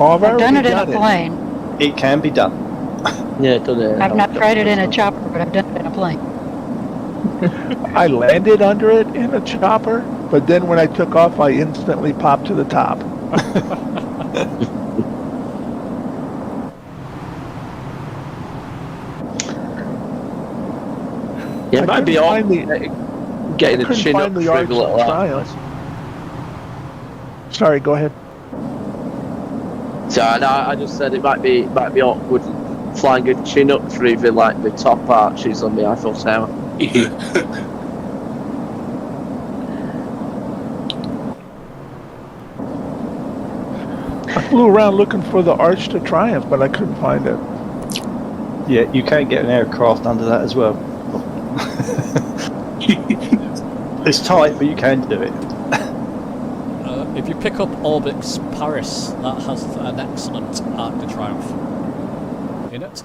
I've done it in a plane. It can be done. Yeah, done it. I've not tried it in a chopper, but I've done it in a plane. I landed under it in a chopper, but then when I took off, I instantly popped to the top. Yeah, it might be on getting a chin up the through Arch the little of Triumph. Sorry, go ahead. So I just said it might be awkward flying a chin up through the the top arches on the Eiffel Tower. I flew around looking for the Arch to Triumph, but I couldn't find it. Yeah, you can get an aircraft under that as well. It's tight, but you can do it. If you pick up Orbix Paris, that has an excellent Arc de Triomphe in it.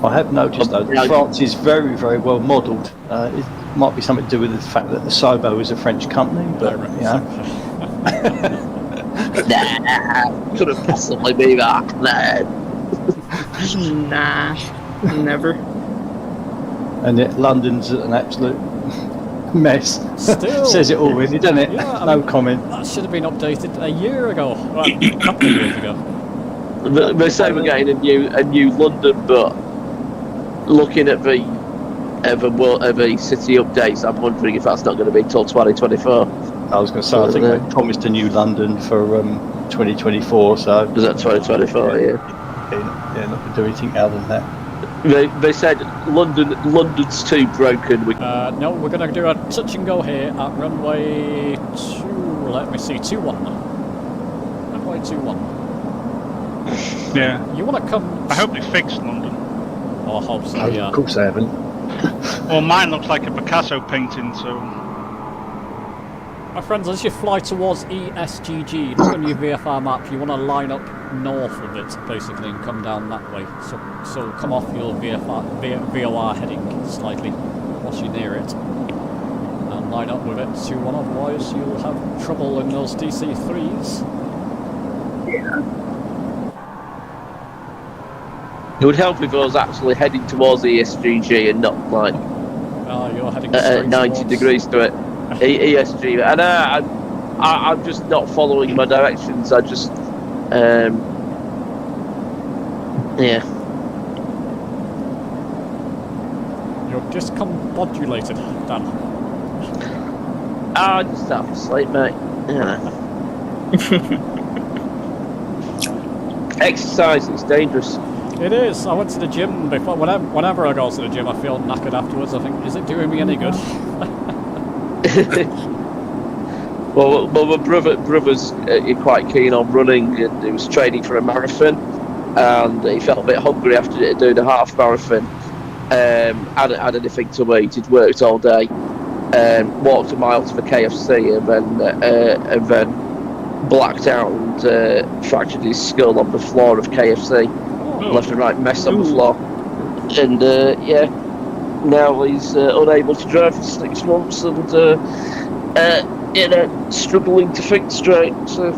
I have noticed though that France is very, very well modelled. It might be something to do with the fact that the Sobo is a French company, but you know. Nah, couldn't possibly be that. Nah, never. And yet London's an absolute mess. Still, says it all really, doesn't it? Yeah, No comment. That should have been updated a year ago, well, a couple of years ago. They say we're getting a new London, but looking at the city updates, I'm wondering if that's not going to be till 2024. I was going to say, I think they promised a new London for 2024. So is that 2024? Yeah. Yeah, not going to do anything other than that. They said London's too broken. No, we're going to do a touch and go here at runway 21. Runway 21. Yeah. You want to come? I hope they fixed London. Oh, I hope so, yeah. Of course they haven't. Well, mine looks like a Picasso painting, so... My friends, as you fly towards ESGJ, look on your VFR map, you want to line up north of it, basically, and come down that way. So come off your VOR heading slightly once you're near it. And line up with it 2-1, otherwise you'll have trouble in those DC-3s. Yeah. It would help if I was actually heading towards ESGJ and not like you're heading at 90 degrees to it. ESG, and I'm just not following my directions. I just, yeah. You're discombobulated, Dan. I just half asleep, mate. Yeah. Exercise is dangerous. It is. I went to the gym before. Whenever I go to the gym, I feel knackered afterwards. I think, is it doing me any good? well, my brother's quite keen on running, and he was training for a marathon, and he felt a bit hungry after doing a half marathon. Hadn't had anything to eat. He'd worked all day. Walked a mile to the KFC, and then blacked out and fractured his skull on the floor of KFC. Left and right mess on the floor, and now he's unable to drive for 6 months, and struggling to think straight. So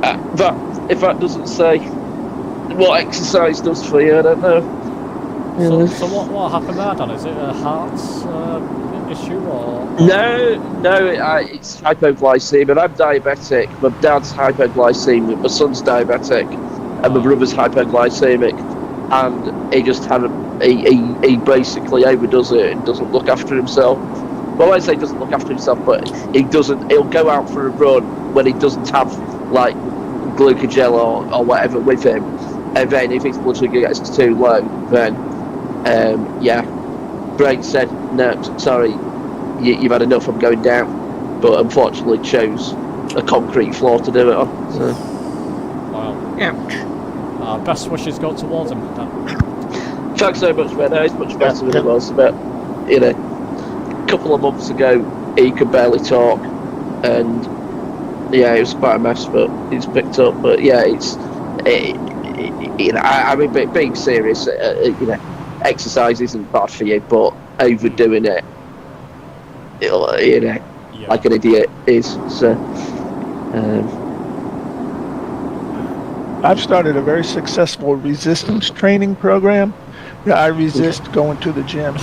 that if that doesn't say what exercise does for you, I don't know. So what happened there, Dan? Is it a heart issue or? No, it's hypoglycemia. I'm diabetic. My dad's hypoglycemic. My son's diabetic, and my brother's hypoglycemic. And he just had he basically overdoes it and doesn't look after himself. Well, I say doesn't look after himself, but he'll go out for a run when he doesn't have like glucogel or whatever with him, and then if his blood sugar gets too low, then brain said no, sorry, you've had enough, I'm going down. But unfortunately chose a concrete floor to do it on. So. Wow. Best wishes go towards him, Dan. Thanks so much, man. It's much better than it was about a couple of months ago. He could barely talk, and it was quite a mess, but he's picked up. But being serious, exercise isn't bad for you, but overdoing it, like an idiot is. So. I've started a very successful resistance training program. I resist going to the gym.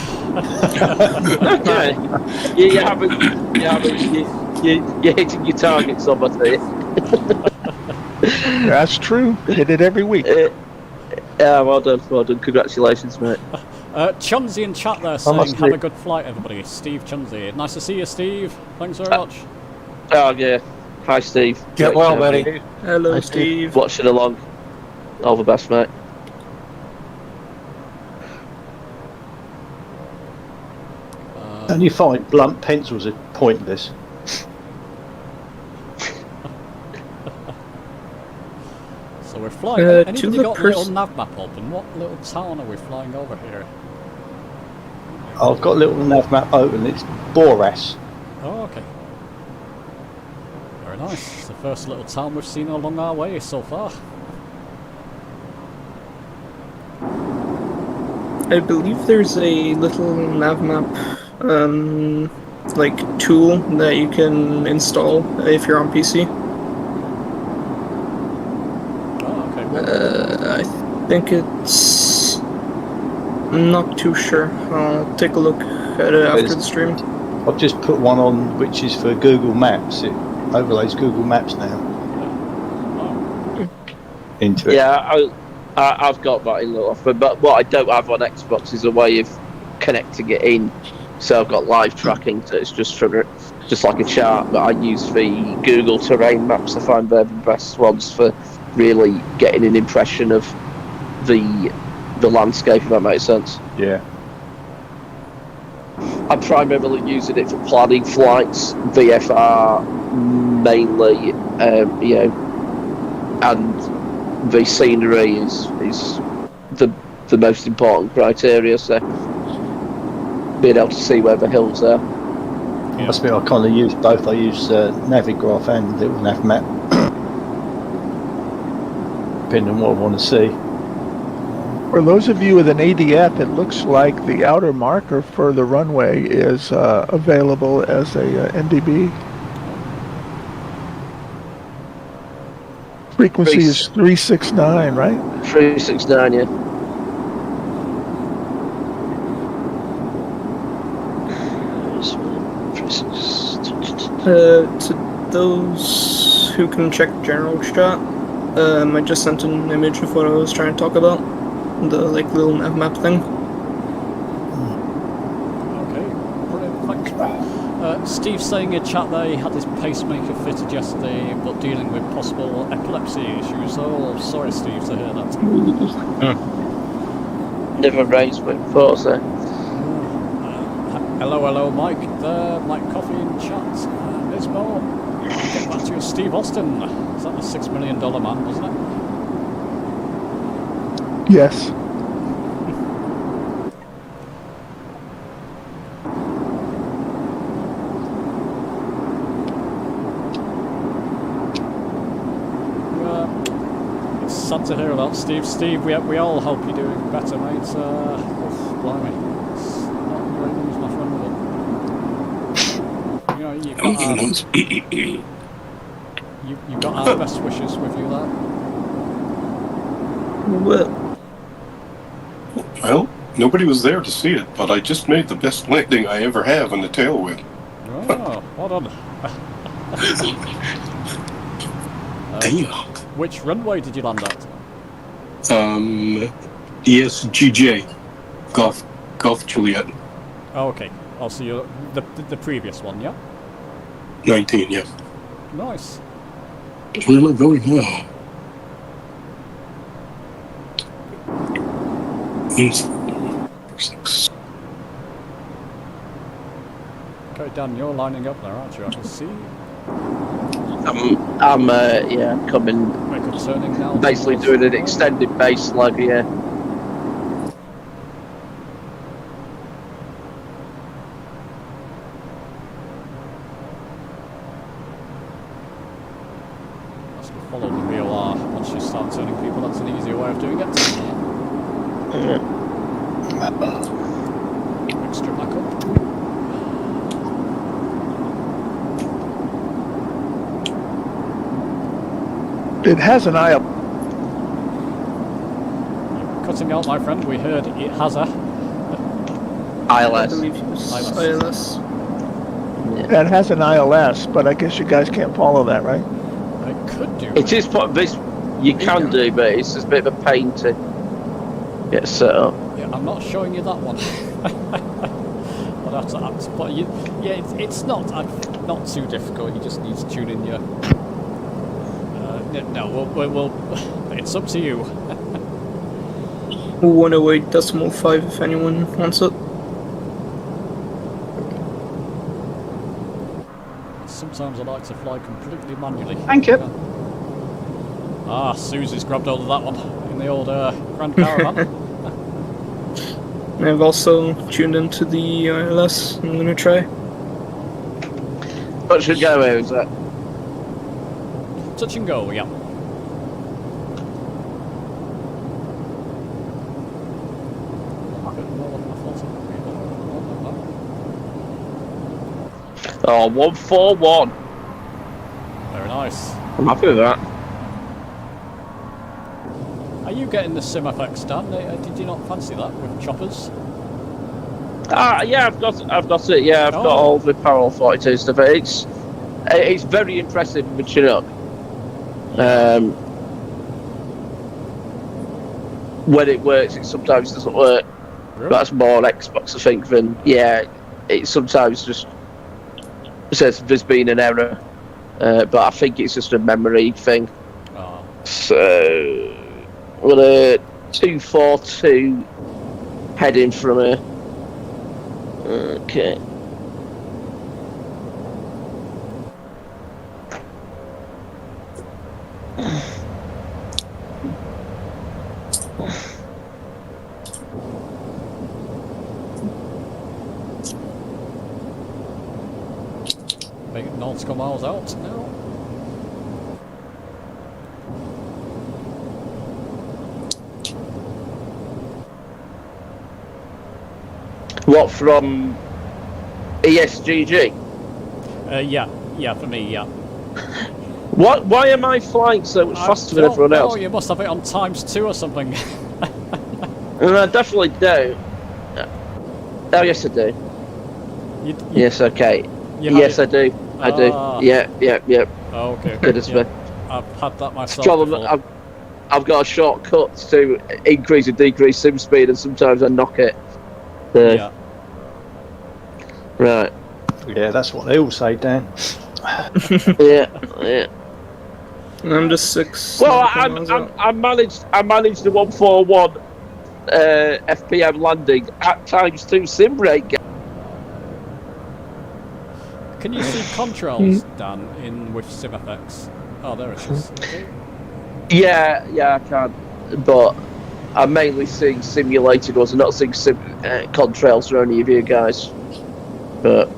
You're hitting your targets, obviously. That's true. Hit it every week. Well done. Congratulations, mate. Chunzi in chat there saying, have a good flight, everybody. Steve Chunzi. Nice to see you, Steve. Thanks very much. Oh, yeah. Hi, Steve. Get well, buddy. Hello, Steve. Watching along. All the best, mate. And you find blunt pencils are pointless. So we're flying. Anybody got a little nav map open? What little town are we flying over here? I've got a little nav map open. It's Boras. Oh, okay. Very nice. It's the first little town we've seen along our way so far. I believe there's a little nav map tool that you can install if you're on PC. Oh, okay. I think it's... I'm not too sure. I'll take a look at it after the stream. I've just put one on which is for Google Maps. It overlays Google Maps now into it. Yeah, I've got that in little offer, but what I don't have on Xbox is a way of connecting it in. So I've got live tracking, so it's just like a chart. But I use the Google terrain maps. I find they're the best ones for really getting an impression of the landscape, if that makes sense. Yeah. I'm primarily using it for planning flights, VFR mainly, and the scenery is the most important criteria. So being able to see where the hills are. Yeah. Must be I kind of use both. I use Navigraph and little nav map, depending on what I want to see. For those of you with an ADF, it looks like the outer marker for the runway is available as a NDB. Frequency is 369, right? 369, yeah. To those who can check general chat, I just sent an image of what I was trying to talk about. The little nav map thing. Okay, brilliant, thanks. Steve saying in chat that he had his pacemaker fitted yesterday, but dealing with possible epilepsy issues. Oh, sorry, Steve, to hear that. Never raised me before, so. Hello, Mike. Mike Coffee in chat. Ismo, get back to you, Steve Austin. Is that the $6 million man, wasn't it? Yes. It's sad to hear about Steve. Steve, we all hope you're doing better, mate. Blimey. It's not great news, my friend, but You got our best wishes with you there. Well, nobody was there to see it, but I just made the best landing I ever have on the tailwheel. Oh, well done. Which runway did you land at? ESGJ, Golf Juliet. Oh, okay. I'll see you the previous one, yeah? 19, yeah. Nice. Where am I going now? Okay, Dan, you're lining up there, aren't you? I can see. I'm coming. Make a turning now. Basically doing an extended base leg, yeah. Follow the VOR. Once you start turning people, that's an easier way of doing it. Extra back up. It has an eye up. You're cutting out, my friend. We heard it has a ILS. ILS. That has an ILS, but I guess you guys can't follow that, right? I could do. It is this. You can do, but it's just a bit of a pain to get set up. Yeah, I'm not showing you that one. But it's not too difficult. You just need to tune in your. No, we'll it's up to you. 108.5 if anyone wants it. Sometimes I like to fly completely manually. Thank you. Ah, Susie's grabbed hold of that one in the old Grand Caravan. I've also tuned into the ILS. I'm gonna try. What should go over, is that? Touch and go, yeah. Oh, 141. Very nice. I'm happy with that. Are you getting the SimFX, Dan? Did you not fancy that with choppers? Yeah, I've got it. Yeah, I've got all the parallel 42 stuff. It's very impressive with Chinook. When it works, it sometimes doesn't work. Really? That's more on Xbox, I think, than it sometimes just says there's been an error, but I think it's just a memory thing. Oh. So, with a 242 heading from her. Okay. Big nautical miles out now. What, from ESGJ? Yeah, for me, yeah. What? Why am I flying so much faster than everyone else? Oh, you must have it on ×2 or something. I definitely do. Oh, yes, I do. Yes, okay. Yes, I do. I do. Yeah. Oh, okay. Goodness me. I've had that myself. I've got a shortcut to increase and decrease sim speed, and sometimes I knock it. Yeah. Right. Yeah, that's what they all say, Dan. Yeah. I'm just 6. Well, I managed the 141 FPM landing at ×2 sim rate. Can you see contrails, Dan, with SimFX? Oh, there it is. Okay. Yeah, I can, but I'm mainly seeing simulated ones. I'm not seeing contrails for any of you guys. But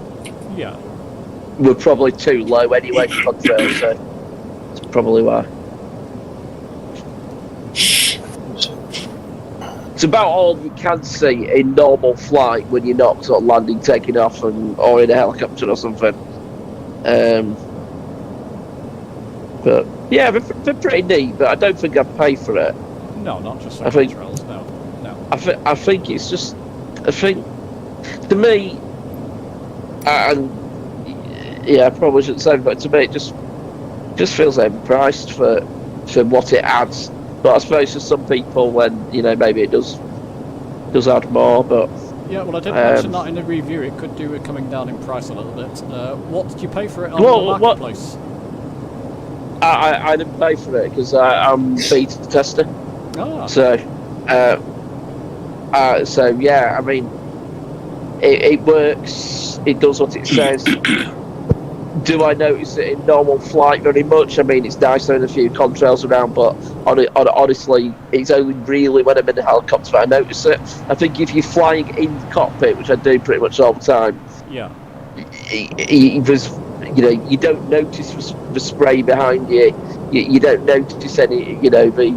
yeah, we're probably too low anyway for contrails, so that's probably why. It's about all you can see in normal flight when you're not sort of landing, taking off, or in a helicopter or something. But yeah, they're pretty neat. But I don't think I'd pay for it. No, not just for trails. No. I think it's just. I think to me, and yeah, I probably shouldn't say, but to me, it just feels overpriced for what it adds. But I suppose for some people, when maybe it does add more. But yeah, well, I did mention that in the review. It could do with coming down in price a little bit. What did you pay for it on the marketplace? I didn't pay for it because I'm beta tester. Ah. So yeah, I mean, it works. It does what it says. Do I notice it in normal flight very much? I mean, it's nice having a few contrails around, but honestly, it's only really when I'm in the helicopter that I notice it. I think if you're flying in the cockpit, which I do pretty much all the time, yeah, you don't notice the spray behind you. You don't notice any, the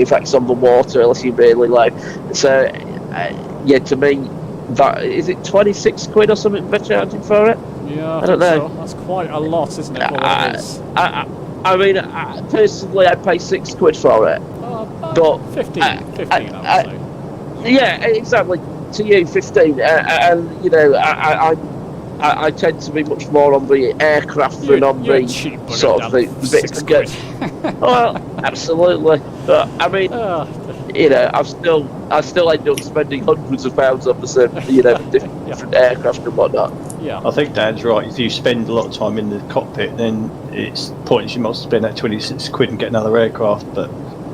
effects on the water unless you're really low. So, yeah, to me, that is it 26 quid or something they're charging for it? Yeah, I don't know. So. That's quite a lot, isn't it? I mean, personally, I'd pay 6 quid for it. But 15, I would say. Yeah, exactly. To you, 15. And I tend to be much more on the aircraft than on the sort of the bits that go. Well, absolutely. But I mean, I still end up spending hundreds of pounds on the different aircraft and whatnot. Yeah, I think Dan's right. If you spend a lot of time in the cockpit, then it's pointless. You must spend that 26 quid and get another aircraft. But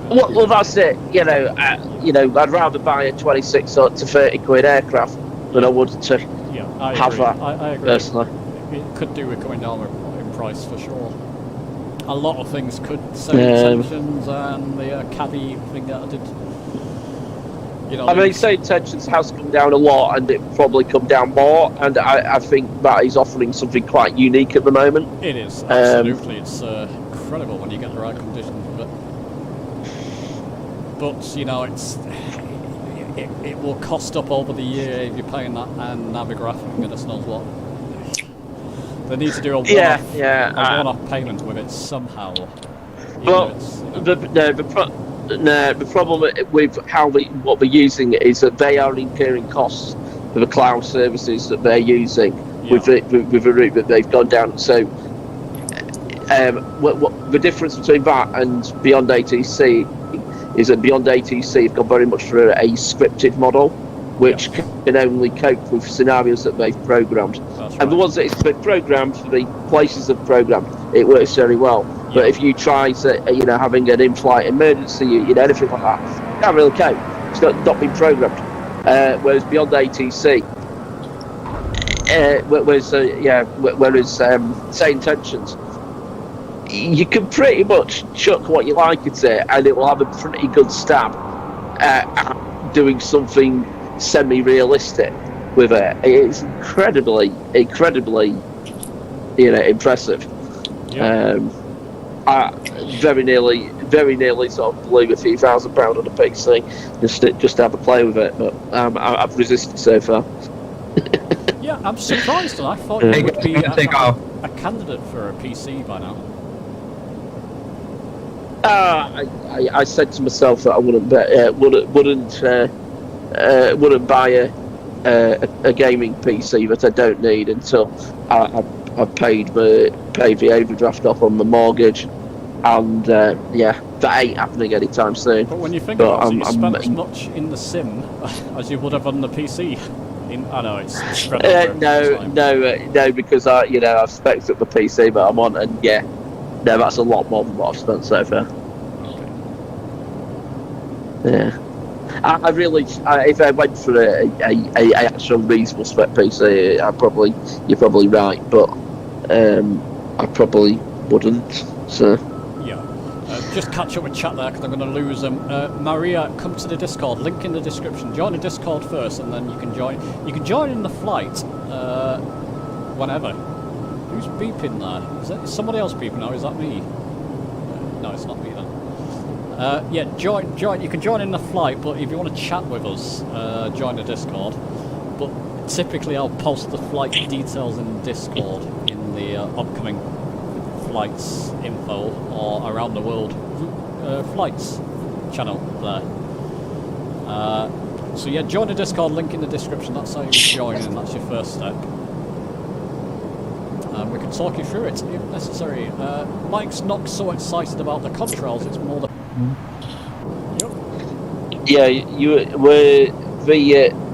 well, that's it. I'd rather buy a 26 to 30 quid aircraft than I would to have that. I agree. Personally, it could do with coming down in price for sure. A lot of things could say tensions and the caddy thing that I did. I mean, say tensions has come down a lot, and it will probably come down more. And I think that is offering something quite unique at the moment. It is absolutely. It's incredible when you get the right conditions with it. But it will cost up over the year if you're paying that and Navigraph and goodness knows what. They need to do a one-off payment with it somehow. Well, the problem with what they're using is that they are incurring costs for the cloud services that they're using with the route that they've gone down. So, the difference between that and Beyond ATC is that Beyond ATC have gone very much for a scripted model, which can only cope with scenarios that they've programmed. And the ones that they've programmed for the places they've programmed, it works very well. But if you try to, having an in-flight emergency, anything like that, you can't really cope. It's not been programmed. Whereas Beyond ATC, say intentions, you can pretty much chuck what you like at it, and it will have a pretty good stab at doing something semi-realistic with it. It's incredibly, impressive. Yeah. I very nearly sort of blew a few £1,000 on a PC just to have a play with it, but I've resisted so far. Yeah, I'm surprised. I thought you would be a candidate for a PC by now. I said to myself that I wouldn't buy a gaming PC that I don't need until I've paid the overdraft off on the mortgage, and that ain't happening anytime soon. But when you think about it, you spend as much in the sim as you would have on the PC. I know it's spread over no, because I've spec'd up the PC that I'm on, and that's a lot more than what I've spent so far. Okay. Yeah. I really, if I went for a actual reasonable spec PC, you're probably right, but I probably wouldn't. So just catch up with chat there because I'm going to lose them. Maria, come to the Discord. Link in the description. Join the Discord first, and then you can join. You can join in the flight whenever. Who's beeping there? Is somebody else beeping now? Is that me? No, it's not me then. Join. You can join in the flight, but if you want to chat with us, join the Discord. But typically, I'll post the flight details in Discord in in the upcoming flights info or around the world flights channel there. So yeah, join the Discord, link in the description. That's how you join, and that's your first step. We can talk you through it if necessary. Mike's not so excited about the contrails, it's more the... Yeah,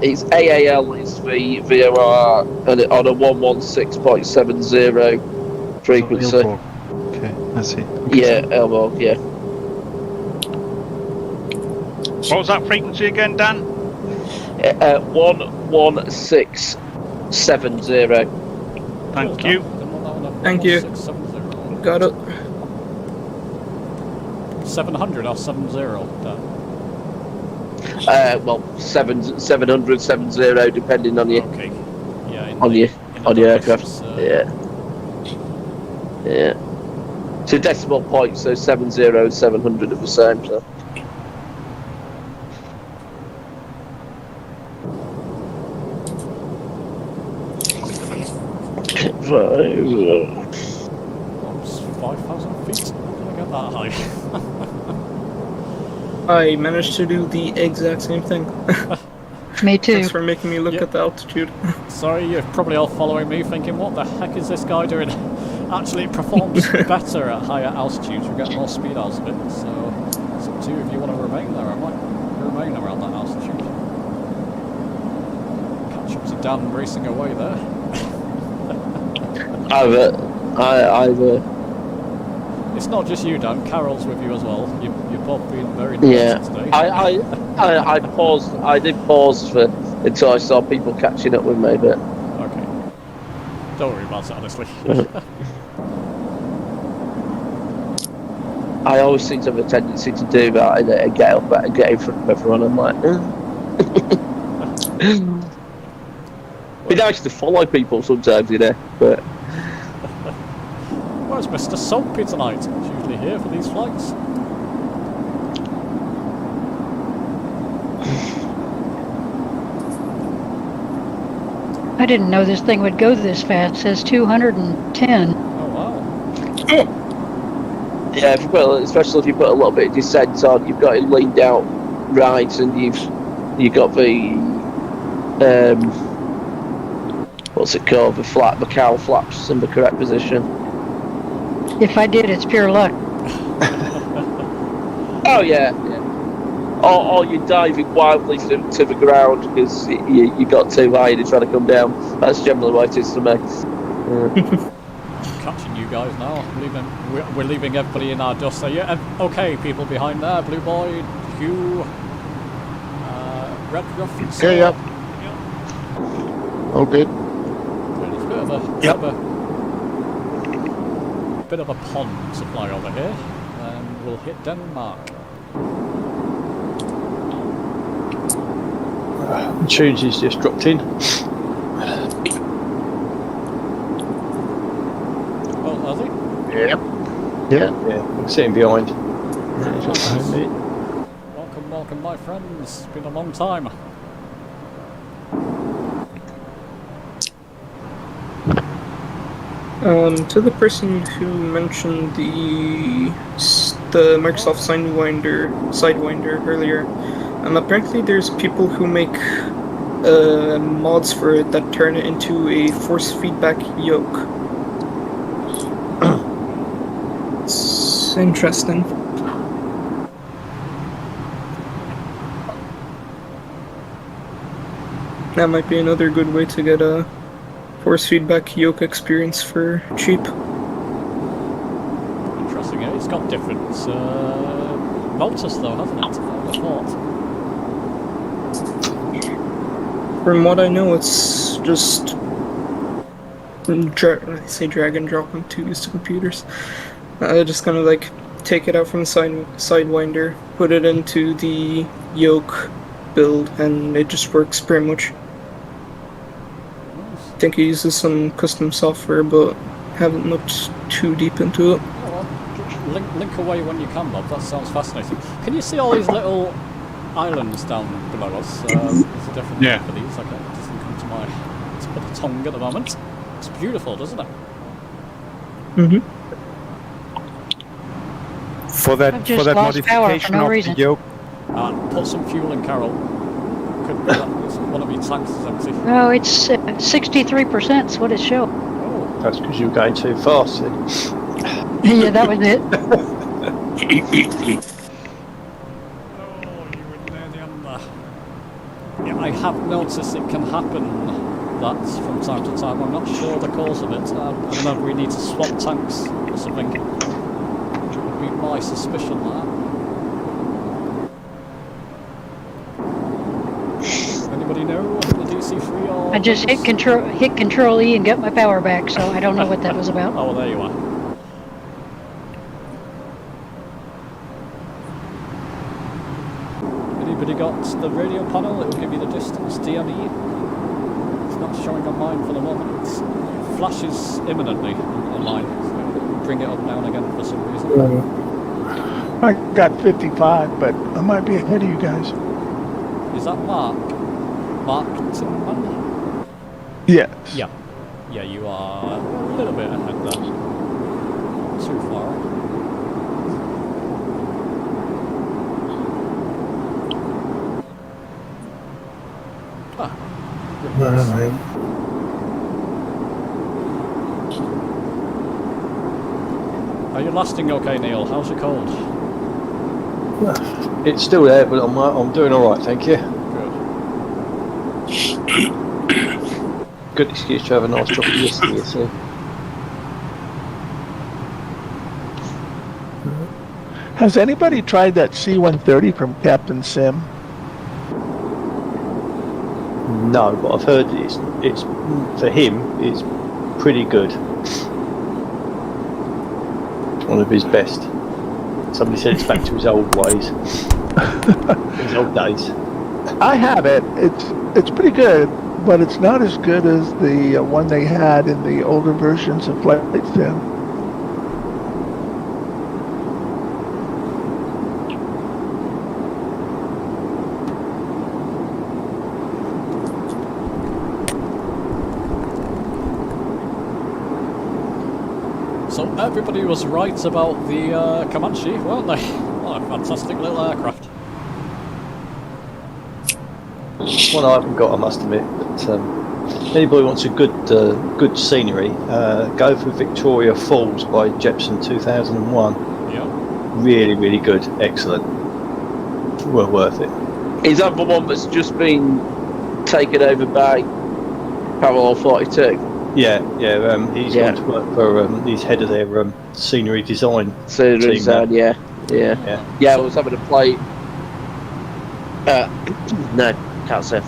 it's AAL is the VOR and on a 116.70 frequency. Okay, I see. Okay. Yeah, Elborg, yeah. What was that frequency again, Dan? 11670. Thank you. Thank you. Got it. 700 or 70? Well, 700, 70, depending on your on your aircraft. Yeah. It's a decimal point, so 70 and 700 are the same. So. Oops, 5,000 feet? How did I get that high? I managed to do the exact same thing. Me too. Thanks for making me look at the altitude. Sorry, you're probably all following me thinking, what the heck is this guy doing? Actually, it performs better at higher altitudes. You get more speed out of it, so it's up to you if you want to remain there. I might remain around that altitude. Catch up to Dan racing away there. It's not just you, Dan. Carol's with you as well. You've both been very nice today. I paused. I did pause until I saw people catching up with me, but okay. Don't worry about it, honestly. I always seem to have a tendency to do that and get up and get in front of everyone. I'm like, it'd be nice to follow people sometimes, but. Where's Mr. Soapy tonight? He's usually here for these flights. I didn't know this thing would go this fast. It says 210. Oh wow. Yeah, especially if you put a little bit of descent on, you've got it leaned out right, and you've got the what's it called? The cowl flaps in the correct position. If I did, it's pure luck. Oh yeah. Or you're diving wildly to the ground because you got too high and you're trying to come down. That's generally what it is to me. Catching you guys now. We're leaving everybody in our dust. So yeah, okay, people behind there. Blue Boy, Hugh, Red Ruff. Okay, yep. All good. There's a bit of a pond to fly over here, and we'll hit Denmark. Tunes just dropped in. Oh, has he? Yep. Yeah, I'm sitting behind. Welcome, my friends. It's been a long time. To the person who mentioned the Microsoft Sidewinder earlier, apparently there's people who make mods for it that turn it into a force feedback yoke. It's interesting. That might be another good way to get a force feedback yoke experience for cheap. Interesting, it's got different motors though, hasn't it? I would have thought. From what I know, it's just I say drag and drop them to use the computers. Just kind of like take it out from the Sidewinder, put it into the yoke build, and it just works pretty much. I think he uses some custom software, but haven't looked too deep into it. Oh, well, link away when you can, Bob. That sounds fascinating. Can you see all these little islands down below us? There's a different name for these. I can't just come to my tip of the tongue at the moment. It's beautiful, doesn't it? Mm-hmm. For that I've just lost power for no reason. Put some fuel in, Carol. Could be that one of your tanks is empty. Oh, it's 63% is what it showed. Oh. That's because you were going too fast. Yeah, that was it. Yeah, I have noticed it can happen that from time to time. I'm not sure the cause of it. I don't know if we need to swap tanks or something. Would be my suspicion that. Anybody know the DC3 or? I just hit Control E and got my power back, so I don't know what that was about. Oh, well, there you are. Anybody got the radio panel? It will give you the distance DME. It's not showing on mine for the moment. It flashes imminently on mine. So bring it up down again for some reason. I got 55, but I might be ahead of you guys. Is that Mark? Mark Timman? Yes. Yeah. Yeah, you are a little bit ahead there. Too far. Are you lasting okay, Neil? How's your cold? It's still there, but I'm doing all right, thank you. Good. Good excuse to have a nice chocolate whiskey, you see. Has anybody tried that C-130 from Captain Sim? No, but I've heard it's for him. It's pretty good. It's one of his best. Somebody said it's back to his old ways, his old days. I have it. It's pretty good, but it's not as good as the one they had in the older versions of Flight Sim. So everybody was right about the Comanche, weren't they? What a fantastic little aircraft. One I haven't got, I must admit. But anybody wants a good scenery, go for Victoria Falls by Jepson 2001. Yeah. Really, really good, excellent. Well worth it. Is that the one that's just been taken over by Parallel 42? Yeah. He's gone to work for. He's head of their scenery design. Scenery team design, now. yeah. I was having a play. No, can't say.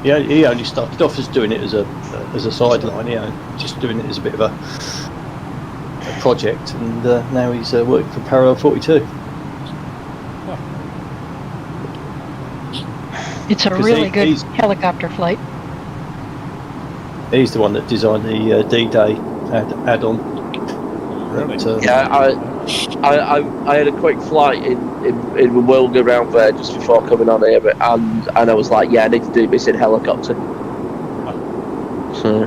Yeah, he only started off as doing it as a sideline, just doing it as a bit of a project, and now he's working for Parallel 42. It's a really good helicopter flight. He's the one that designed the D-Day add-on. Really? I had a quick flight in the world around there just before coming on here, and I was like, I need to do this in helicopter. So.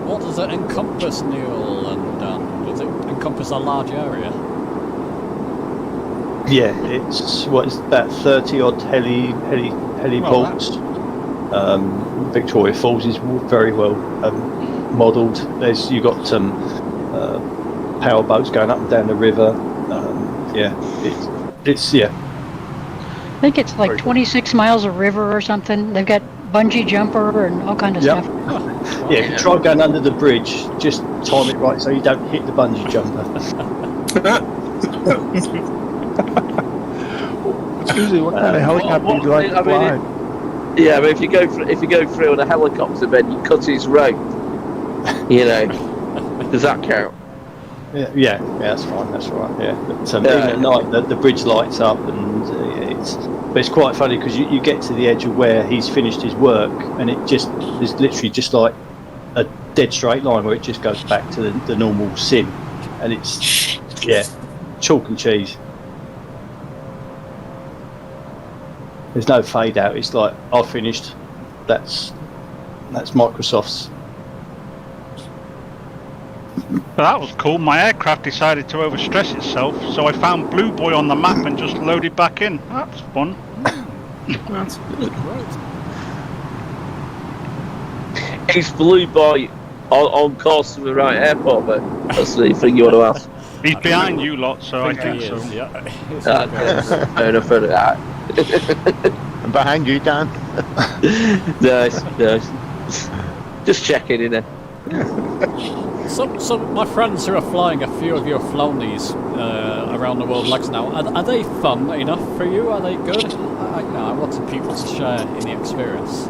What does it encompass, Neil? And does it encompass a large area? Yeah, it's about 30 odd heliports. Victoria Falls is very well modelled. You got power boats going up and down the river. It's I think it's like 26 miles of river or something. They've got bungee jumper and all kind of stuff. Yeah, if you try going under the bridge, just time it right so you don't hit the bungee jumper. Usually, what kind of helicopter do you like to fly? But if you go through on a helicopter, then you cut his rope. Does that count? Yeah, that's fine. That's right. Yeah, but even at night, the bridge lights up, and it's quite funny because you get to the edge of where he's finished his work, and there's literally just like a dead straight line where it just goes back to the normal sim, and it's chalk and cheese. There's no fade out. It's like I've finished. That's Microsoft's. But that was cool. My aircraft decided to overstress itself, so I found Blue Boy on the map and just loaded back in. That's fun. That's good. Is Blue Boy on course to the right airport, but that's the thing you want to ask. He's behind you lot, so I think so. Fair enough for that. I'm behind you, Dan. Nice. Just checking in there. So my friends who are flying, a few of you have flown these around the world legs now. Are they fun enough for you? Are they good? I wanted people to share in the experience.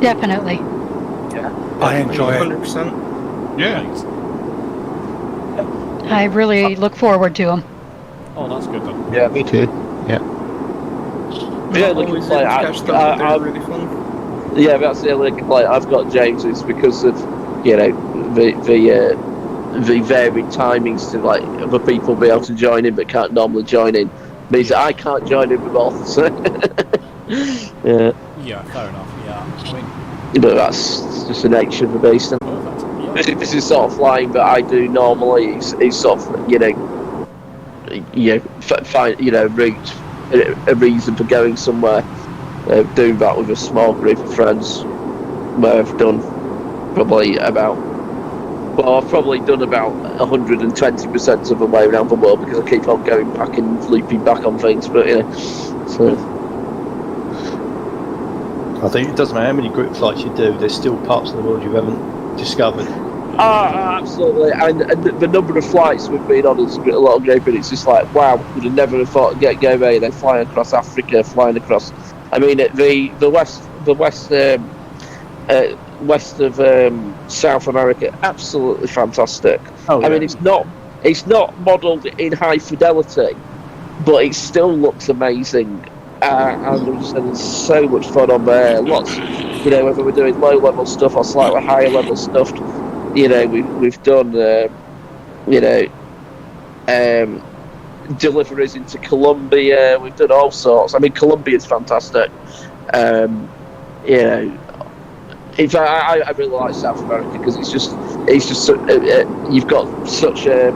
Definitely. Yeah. I enjoy it. 100%. Yeah. I really look forward to them. Oh, that's good then. Yeah, Me too. Yeah. Yeah, they can play. They're really fun. Yeah, that's the only complaint I've got, James, is because of the varied timings to like other people be able to join in but can't normally join in. Means that I can't join in with both. So yeah. Yeah, fair enough. Yeah, I mean, but that's just the nature of the beast. This is sort of flying, but I do normally is sort of find a reason for going somewhere. Doing that with a small group of friends, where I've done I've probably done about 120% of the way around the world because I keep on going back and looping back on things. But so. I think it doesn't matter how many group flights you do, there's still parts of the world you haven't discovered. Absolutely, and the number of flights we've been on is a lot of group, and it's just like, wow, would have never have thought go there. They're flying across Africa, flying across. I mean, the west of South America, absolutely fantastic. Oh, yeah. I mean, it's not modelled in high fidelity, but it still looks amazing. And I'm just having so much fun on there. Lots, whether we're doing low level stuff or slightly higher level stuff, we've done, deliveries into Colombia. We've done all sorts. I mean, Colombia is fantastic. In fact, I really like South America because it's just you've got such a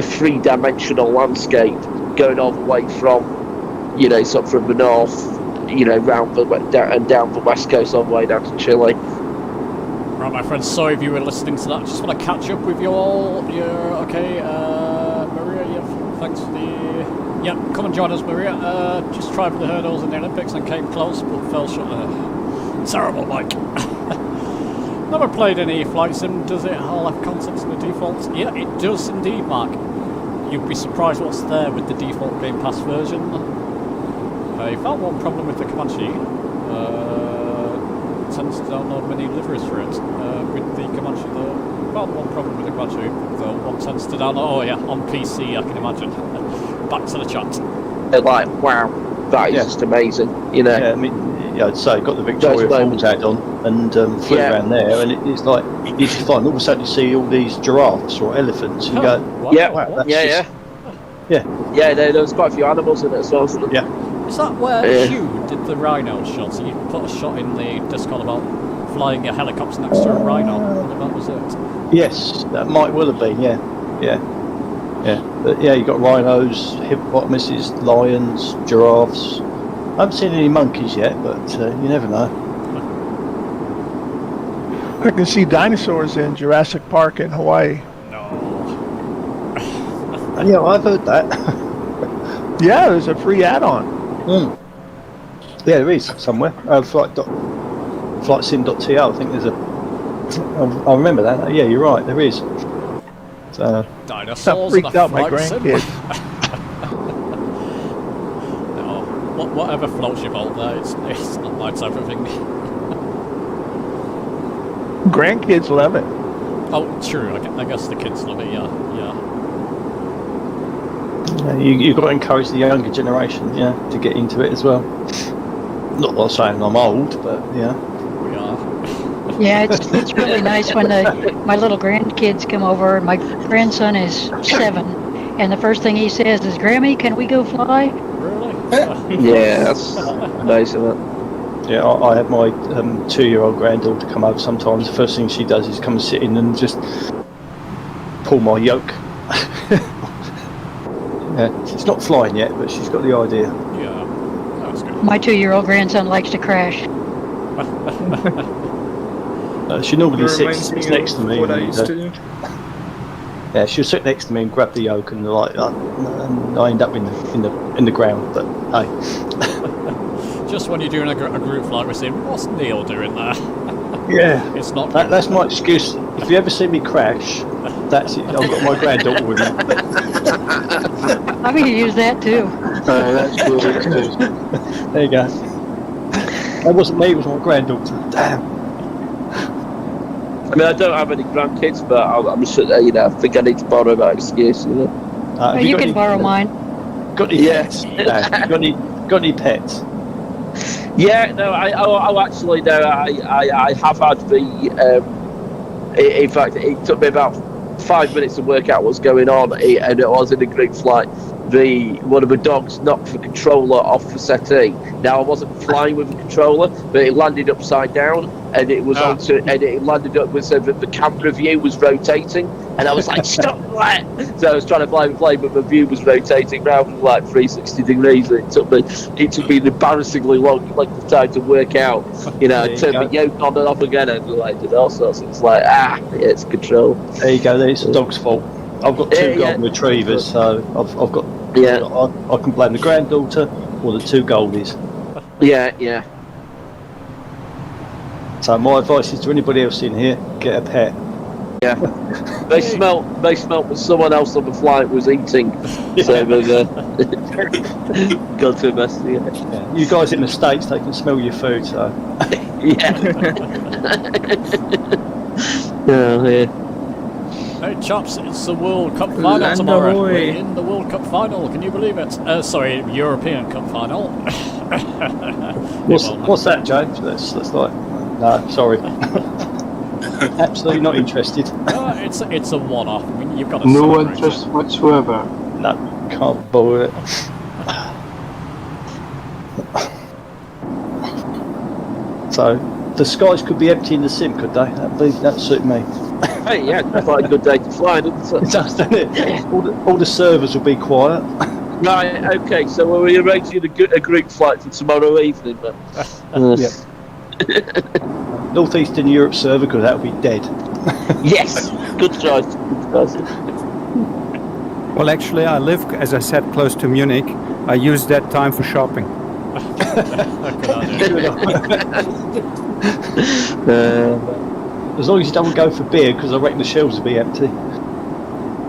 three-dimensional landscape going all the way from sort of from the north, round and down the west coast all the way down to Chile. Right, my friends, sorry if you were listening to that. Just want to catch up with you all. You're okay, Maria. Thanks for the. Yeah, come and join us, Maria. Just tried for the hurdles in the Olympics and came close, but fell short. Terrible, Mike. Never played any flight sim. Does it all have concepts in the defaults? Yeah, it does indeed, Mark. You'd be surprised what's there with the default Game Pass version. I found one problem with the Comanche. Tends to download many liveries for it. With the Comanche, found one problem with the Comanche. Though one tends to download. Oh yeah, on PC, I can imagine. Back to the chat. They're like, wow, that is just amazing. Yeah, I mean, I'd say got the Victoria Falls add-on and flew around there, and it's like you just find all of a sudden you see all these giraffes or elephants, and you go, wow, wow, that's yeah. There's quite a few animals in it as well. Yeah. Is that where Hugh did the rhino shot? So you put a shot in the Discord about flying a helicopter next to a rhino, and that was it? Yes, that might well have been, yeah. But yeah, you got rhinos, hippopotamuses, lions, giraffes. I haven't seen any monkeys yet, but you never know. I can see dinosaurs in Jurassic Park in Hawaii. Yeah, I've heard that. Yeah, there's a free add-on. Yeah, there is somewhere. Flightsim.tl, I think there's a. I remember that. Yeah, you're right. There is. So. Dinosaurs. That freaked out my grandkids. No, whatever floats your boat there, it's not my type of thing. Grandkids love it. Oh, true. I guess the kids love it. Yeah. You've got to encourage the younger generation, to get into it as well. Not that I'm saying I'm old, but we are. Yeah, it's really nice when my little grandkids come over. My grandson is 7, and the first thing he says is, "Grammy, can we go fly?" Really? Yeah, that's nice of it. Yeah, I have my 2-year-old granddaughter come over sometimes. The first thing she does is come and sit in and just pull my yoke. Yeah, she's not flying yet, but she's got the idea. Yeah, that's good. My 2-year-old grandson likes to crash. She normally It sits reminds me next to of me. what I and, used to do. Yeah, she'll sit next to me and grab the yoke, and and I end up in the ground. But hey, Just when you're doing a group flight, we're saying, "What's Neil doing there?" yeah, It's not. that's my excuse. If you ever see me crash, that's it. I've got my granddaughter with me. I'm going to use that too. That's good too. There you go. That wasn't me. It was my granddaughter. Damn. I mean, I don't have any grandkids, but I'm sure that, I think I need to borrow that excuse. You can borrow mine. Got any pets? Got any pets? Yeah, no, I actually no, I have had the. In fact, it took me about 5 minutes to work out what's going on, and it was in a group flight. One of the dogs knocked the controller off the settee. Now I wasn't flying with the controller, but it landed upside down, and it was and it landed up with so that the camera view was rotating, and I was like, stop that! So I was trying to fly, but the view was rotating round like 360 degrees, and it took me an embarrassingly long length of time to work out. Turn the yoke on and off again, and did all sorts. It's like it's control. There you go. It's the dog's fault. I've got two golden retrievers, so I've got. Yeah. I can blame the granddaughter or the 2 goldies. Yeah. So my advice is to anybody else in here: get a pet. Yeah. They smelt that someone else on the flight was eating. So got to investigate. Yeah. You guys in the States, they can smell your food, so. Yeah. Yeah. Hey chaps, it's the World Cup final tomorrow. We're in the World Cup final, can you believe it? Sorry, European Cup final. What's that, James? That's like... No, sorry. Absolutely not interested. It's a one-off. I mean, you've got to no interest whatsoever. No, can't bother it. So, the skies could be empty in the sim, could they? That'd suit me. Hey, yeah, it's quite a good day to fly, doesn't it? It does, doesn't it? All the servers will be quiet. Right, okay, so are we arranging a group flight for tomorrow evening, then? Yeah. Northeastern Europe server, because that would be dead. Yes, good choice. Well, actually, I live, as I said, close to Munich. I use that time for shopping. As long as you don't go for beer, because I reckon the shelves will be empty.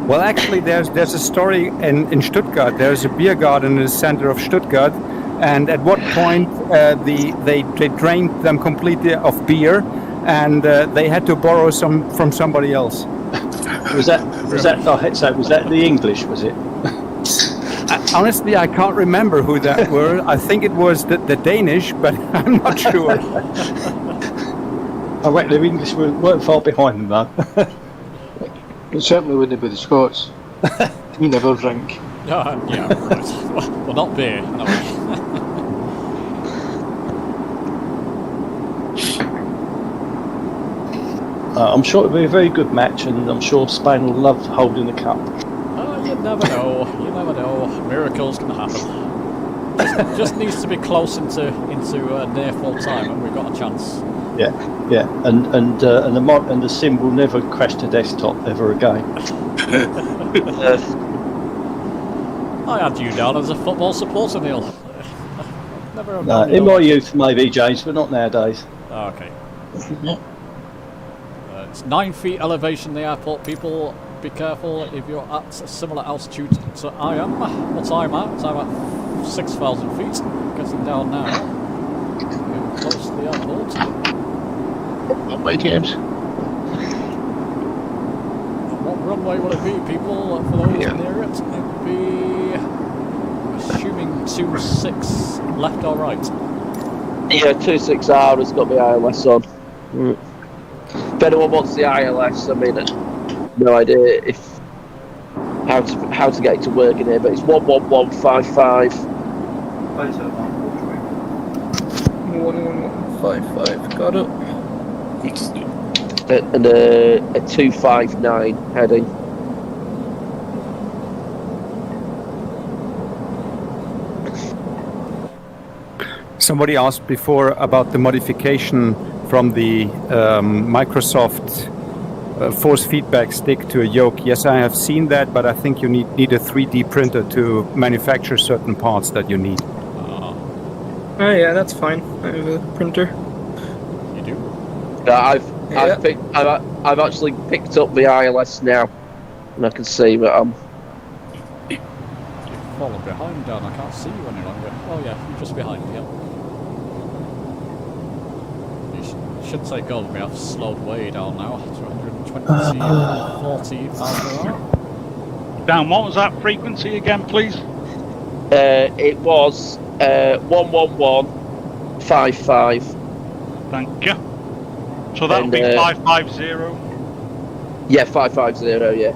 Well, actually, there's a story in Stuttgart. There's a beer garden in the center of Stuttgart, and at what point they drained them completely of beer, and they had to borrow some from somebody else. Was that the English? Was it? Honestly, I can't remember who that were. I think it was the Danish, but I'm not sure. I reckon the English weren't far behind them, though. It certainly wouldn't be the Scots. We never drink. Yeah, right. Well, not beer. No. I'm sure it'll be a very good match, and I'm sure Spain will love holding the cup. You never know. You never know. Miracles can happen. Just needs to be close into near full time, and we've got a chance. Yeah, and the sim will never crash to desktop ever again. I had you down as a football supporter, Neil. Never. In my youth, maybe, James, but not nowadays. Okay. It's 9 feet elevation. The airport. People, be careful if you're at a similar altitude to I am. What I'm at? I'm at 6,000 feet. Getting down now. Getting close to the airport. One way, James. What runway will it be, people? For those near it, it would be assuming 26 left or right. Yeah, 26R has got the ILS on. If anyone wants the ILS, I mean, no idea how to get it to work in here, but it's 11155. 11155. Got it. And a 259 heading. Somebody asked before about the modification from the Microsoft force feedback stick to a yoke. Yes, I have seen that, but I think you need a 3D printer to manufacture certain parts that you need. Oh yeah, that's fine. I have a printer. You do? I've actually picked up the ILS now, and I can see that I'm. You've fallen behind, Dan. I can't see you any longer. Oh yeah, you're just behind. Yeah. You should say go. We have slowed way down now to 120, 40 miles per hour. Dan, what was that frequency again, please? It was 11155. Thank you. So that would be 550? Yeah, 550, yeah.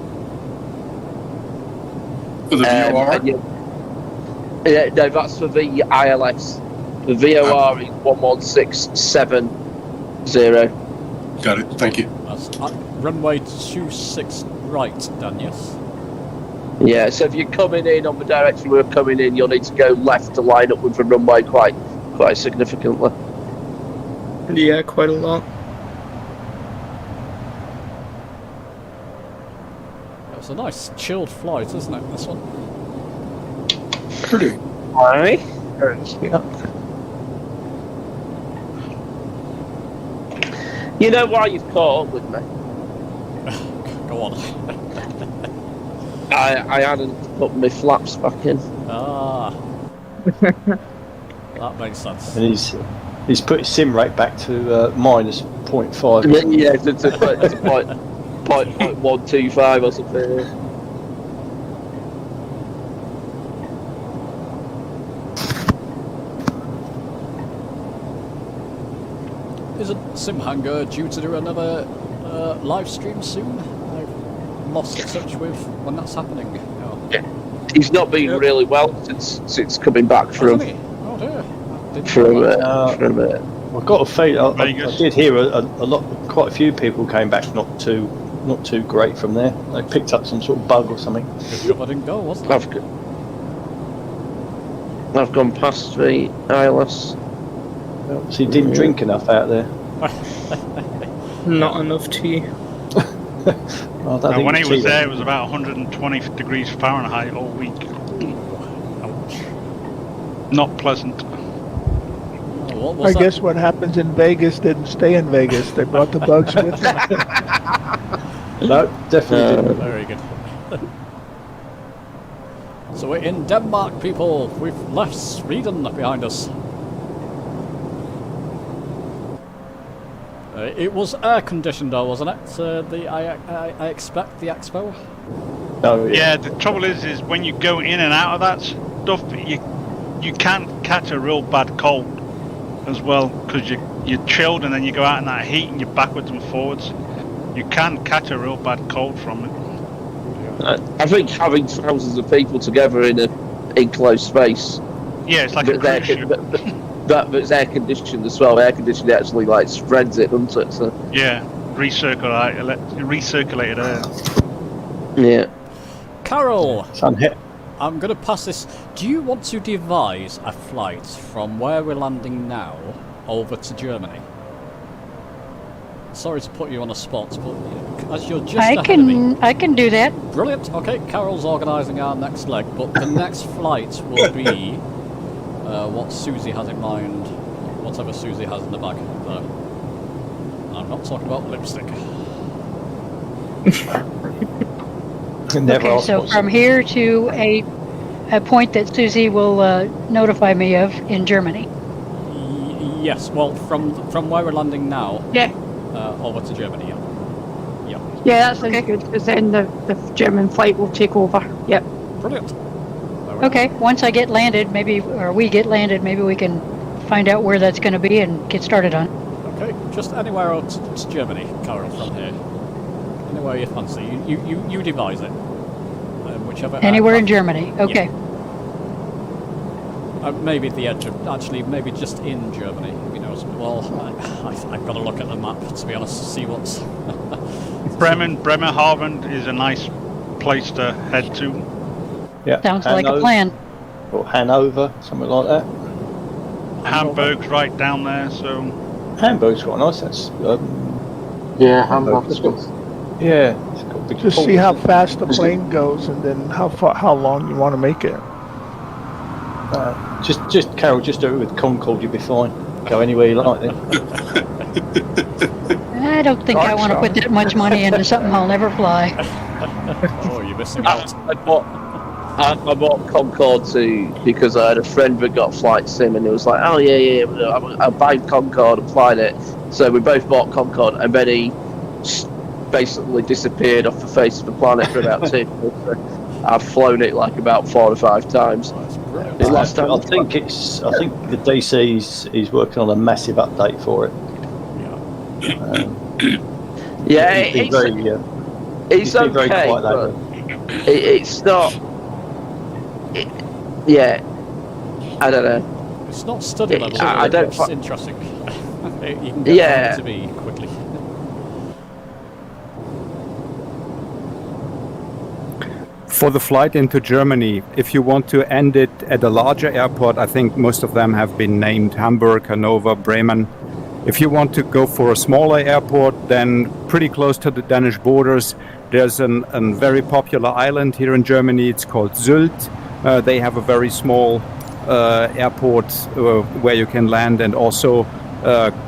For the VOR? Yeah, no, that's for the ILS. The VOR is 11670. Got it, thank you. That's runway 26 right, Dan, yes? Yeah, so if you're coming in on the direction we're coming in, you'll need to go left to line up with the runway quite significantly. Yeah, quite a lot. It's a nice chilled flight, isn't it, this one? Pretty. Aye. You know why you've caught up with me? Go on. I hadn't put my flaps back in. Ah. That makes sense. And he's put his sim rate back to minus 0.5. Yeah, to 0.125 or something. Isn't Simhanger due to do another live stream soon? I've lost touch with when that's happening. Oh. Yeah. He's not been really well since coming back from. Oh dear. I've got a feeling. I did hear a lot. Quite a few people came back not too great from there. They picked up some sort of bug or something. Good job I didn't go, wasn't it? I've gone past the ILS. So you didn't drink enough out there. Not enough tea. When he was there, it was about 120 degrees Fahrenheit all week. Ouch. Not pleasant. I guess what happens in Vegas didn't stay in Vegas. They brought the bugs with them. No, definitely didn't. Very good. So we're in Denmark, people. We've left Sweden behind us. It was air-conditioned though, wasn't it? I expect the expo. Oh, yeah, the trouble is when you go in and out of that stuff, you can catch a real bad cold as well, because you're chilled and then you go out in that heat and you're backwards and forwards. You can catch a real bad cold from it. I think having thousands of people together in an enclosed space. Yeah, it's like a cruise ship. But it's air conditioned as well. Air conditioning actually like spreads it, doesn't it? So. Yeah, recirculated air. Yeah. Carol, I'm going to pass this. Do you want to devise a flight from where we're landing now over to Germany? Sorry to put you on a spot, but as you're just ahead of me. I can do that. Brilliant. Okay, Carol's organising our next leg, but the next flight will be what Susie has in mind, whatever Susie has in the bag. I'm not talking about lipstick. Okay, so from here to a point that Susie will notify me of in Germany. Yes, well, from where we're landing now. Yeah. Over to Germany, yeah. Yeah, that sounds good, because then the German flight will take over. Yep. Brilliant. Okay, once I get landed, we get landed, maybe we can find out where that's going to be and get started on. Okay, just anywhere out to Germany, Carol, from here. Anywhere you fancy. You devise it. Whichever. Anywhere in Germany, okay. Yeah. Maybe at the edge of, actually, maybe just in Germany. well, I've got to look at the map, to be honest, to see what's... Bremerhaven is a nice place to head to. Yeah. Sounds like a plan. Or Hanover, something like that. Hamburg's right down there, so... Hamburg's quite nice, that's... yeah, Hamburg's good. Yeah. It's got a big Just port. see how fast the plane goes, and then how long you want to make it. Just Carol, just do it with Concorde, you'll be fine. Go anywhere you like then. I don't think I want to put that much money into something I'll never fly. Oh, you're missing out. I bought Concorde too because I had a friend that got flight sim, and it was like, oh yeah, I'll buy Concorde and fly it. So we both bought Concorde, and then he basically disappeared off the face of the planet for about 2 years. I've flown it like about 4 or 5 times. I think the DC is working on a massive update for it. It's okay, but it's not. I don't know. It's not study level. It's interesting. You can get to be quickly. For the flight into Germany, if you want to end it at a larger airport, I think most of them have been named Hamburg, Hanover, Bremen. If you want to go for a smaller airport, then pretty close to the Danish borders, there's a very popular island here in Germany. It's called Sylt. They have a very small airport where you can land, and also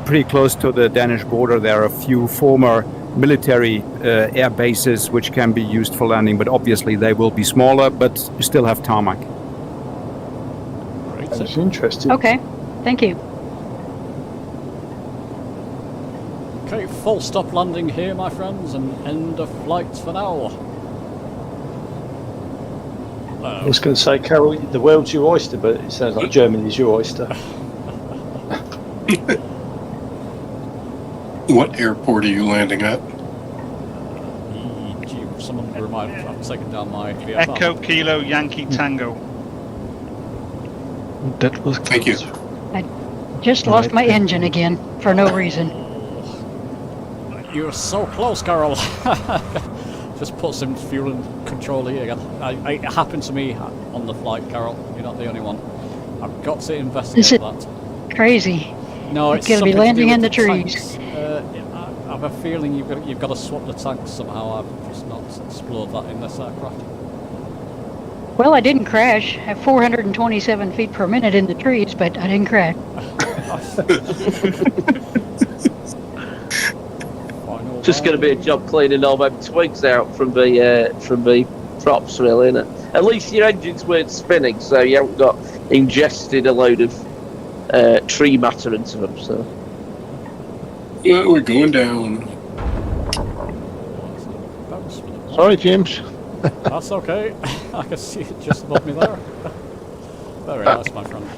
pretty close to the Danish border there are a few former military air bases which can be used for landing, but obviously they will be smaller, but still have tarmac. That's interesting. Okay, thank you. Okay, full stop landing here, my friends, and end of flight for now. I was going to say, Carol, the world's your oyster, but it sounds like Germany's your oyster. What airport are you landing at? Someone remind me, I've taken down my VFR. Echo Kilo Yankee Tango. That was close. Thank you. I just lost my engine again for no reason. You're so close, Carol. Just put some fuel and control here again. It happened to me on the flight, Carol. You're not the only one. I've got to investigate that. Crazy. No, it's going to be landing in the trees. Tanks. I have a feeling you've got to swap the tanks somehow. I've just not explored that in this aircraft. Well, I didn't crash. I have 427 feet per minute in the trees, but I didn't crash. Just going to be a job cleaning all them twigs out from the props, really, isn't it? At least your engines weren't spinning, so you haven't got ingested a load of tree matter into them. So. Well, we're going down. Sorry, James. That's okay. I can see it just above me there. Very nice, my friend.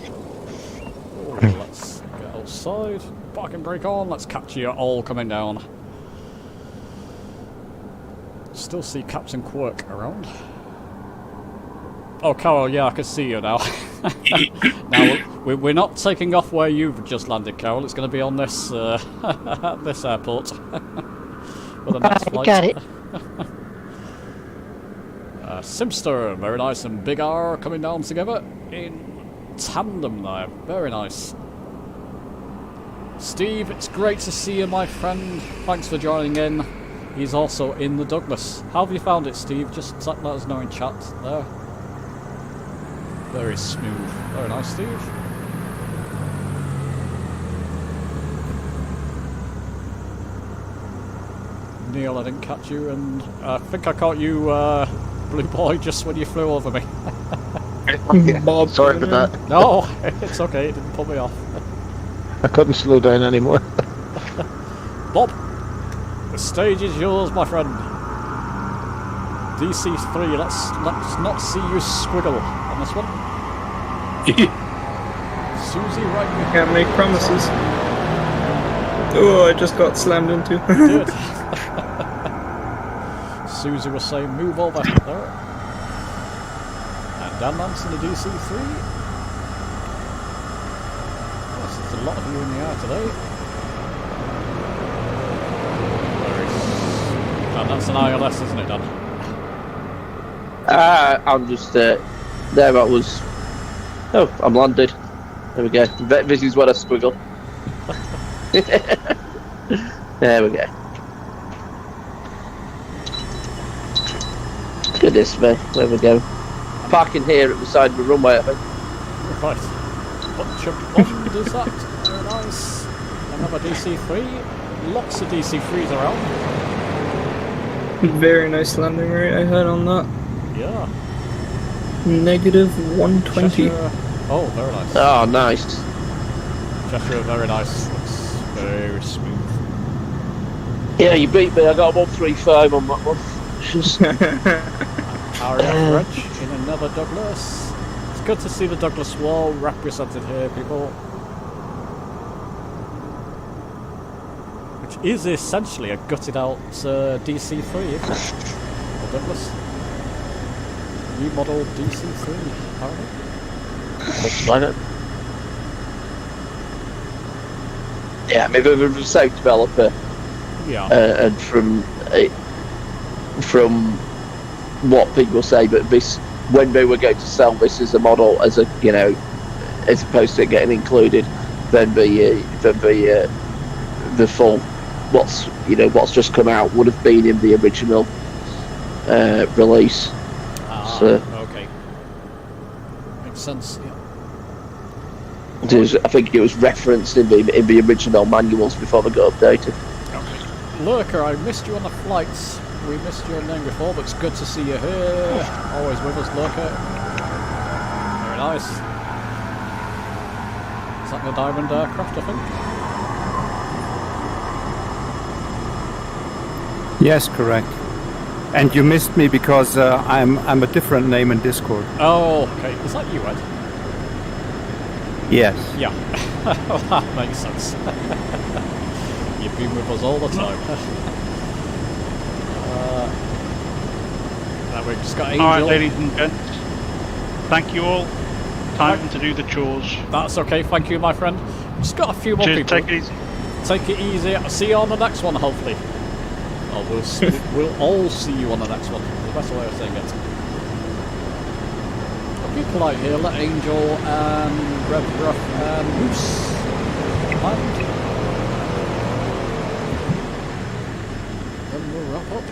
Oh, let's get outside. Parking brake on. Let's catch you all coming down. Still see Captain Quirk around. Oh, Carol, yeah, I can see you now. Now, we're not taking off where you've just landed, Carol. It's going to be on this this airport. For the next flight. Got it. Simster, very nice, and Big R coming down together in tandem there. Very nice. Steve, it's great to see you, my friend. Thanks for joining in. He's also in the Douglas. How have you found it, Steve? Just let us know in chat there. Very smooth. Very nice, Steve. Neil, I didn't catch you, and I think I caught you, Blue Boy, just when you flew over me. Bob, sorry for that. No, it's okay, it didn't put me off. I couldn't slow down anymore. Bob, the stage is yours, my friend. DC3, let's not see you squiggle on this one. Susie, right I can't make promises. Oh, I just got slammed into. Good. Susie was saying, move over there. And Dan Manson, the DC3. Yes, there's a lot of you in the air today. That's an ILS, isn't it, Dan? I'm just there. That was. Oh, I'm landed. There we go. This is where I squiggle. There we go. Goodness me. There we go. Parking here at the side of the runway, I think. Right. Bunch of bond is that? Very nice. Another DC-3. Lots of DC-3s around. Very nice landing rate I had on that. Yeah. Negative 120. Cheshire. Oh, very nice. Oh, nice. Cheshire, very nice. Looks very smooth. Yeah, you beat me. I got 135 on that one. RAF French in another Douglas. It's good to see the Douglas Wall represented here, people. Which is essentially a gutted out DC-3, isn't it? Or Douglas. New model DC-3, apparently. Looks like it. Yeah, I mean, they're a safe developer. Yeah. And from what people say, but this, when they were going to sell this as a model, as a, you know, as opposed to it getting included, then the full what's just come out would have been in the original release. So, okay. Makes sense. Yeah. I think it was referenced in the original manuals before they got updated. Okay. Lurker, I missed you on the flights. We missed your name before, but it's good to see you here. Always with us, Lurker. Very nice. Is that the Diamond aircraft, I think? Yes, correct. And you missed me because I'm a different name in Discord. Oh, okay. Is that you, Ed? Yes. Yeah. Well, that makes sense. You've been with us all the time. We've just got Angel. Alright, ladies and gents. Thank you all. Time to do the chores. That's okay, thank you, my friend. Just got a few more people. Take it easy. Take it easy. I'll see you on the next one, hopefully. Oh, we'll all see you on the next one. The best way of saying it. I'll be polite here. Let Angel and Red Ruff and Moose land. Then we'll wrap up.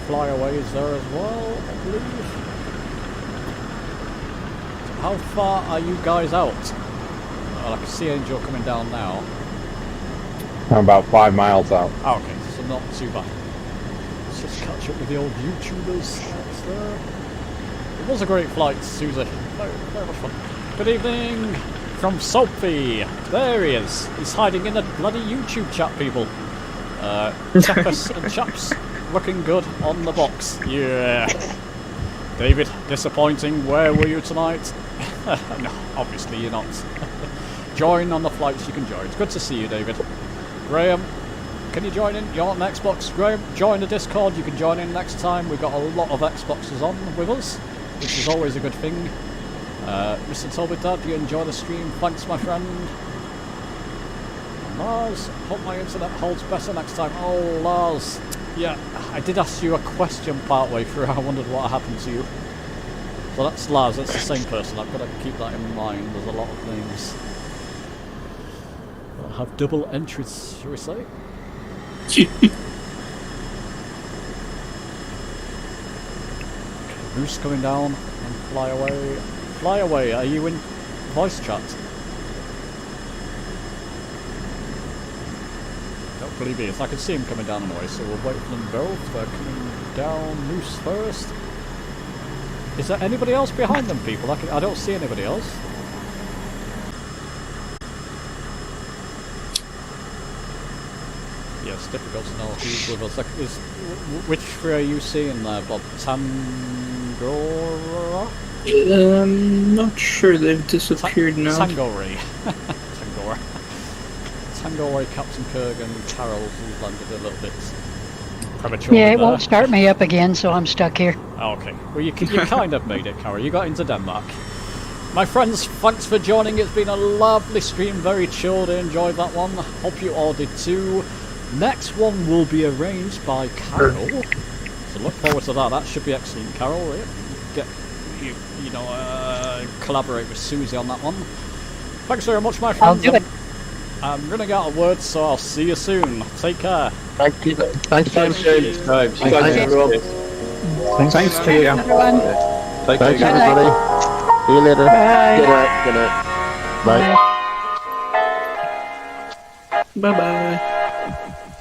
Flyaways there as well, I believe. How far are you guys out? Well, I can see Angel coming down now. I'm about 5 miles out. Oh, okay, so not too bad. Let's just catch up with the old YouTubers. That's there. It was a great flight, Susie. Very, very much fun. Good evening from Sophie. There he is. He's hiding in the bloody YouTube chat, people. Chappers and chaps. Looking good on the box. Yeah. David, disappointing. Where were you tonight? No, obviously you're not. Join on the flights you can join. It's good to see you, David. Graham, can you join in? You're on Xbox. Graham, join the Discord. You can join in next time. We've got a lot of Xboxes on with us, which is always a good thing. Mr. Tobidad, do you enjoy the stream? Thanks, my friend. Lars, hope my internet holds better next time. Oh, Lars. Yeah, I did ask you a question partway through. I wondered what happened to you. So that's Lars, that's the same person. I've got to keep that in mind. There's a lot of names. I'll have double entries, shall we say? Moose coming down and fly away. Fly away, are you in voice chat? Don't believe he is. I can see him coming down anyway, so we'll wait for them both. They're coming down. Moose first. Is there anybody else behind them, people? I don't see anybody else. Yeah, it's difficult to know who's with us. Which three are you seeing there, Bob? Tangora? Not sure. They've disappeared now. Tangori. Tangora. Tangori, Captain Kurgan, Carol, who landed a little bit prematurely. Yeah, it won't start me up again, so I'm stuck here. Oh, okay. Well, you kind of made it, Carol. You got into Denmark. My friends, thanks for joining. It's been a lovely stream, very chilled. I enjoyed that one. Hope you all did too. Next one will be arranged by Carol. So look forward to that. That should be excellent, Carol. Collaborate with Susie on that one. Thanks very much, my friends. I'll do it. I'm running out of words, so I'll see you soon. Take care. Thank you. Thanks, James. Thanks, everyone. Thanks to you. Everyone. Thanks, everybody. See you later. Bye. Good night. Good night. Bye. Bye bye.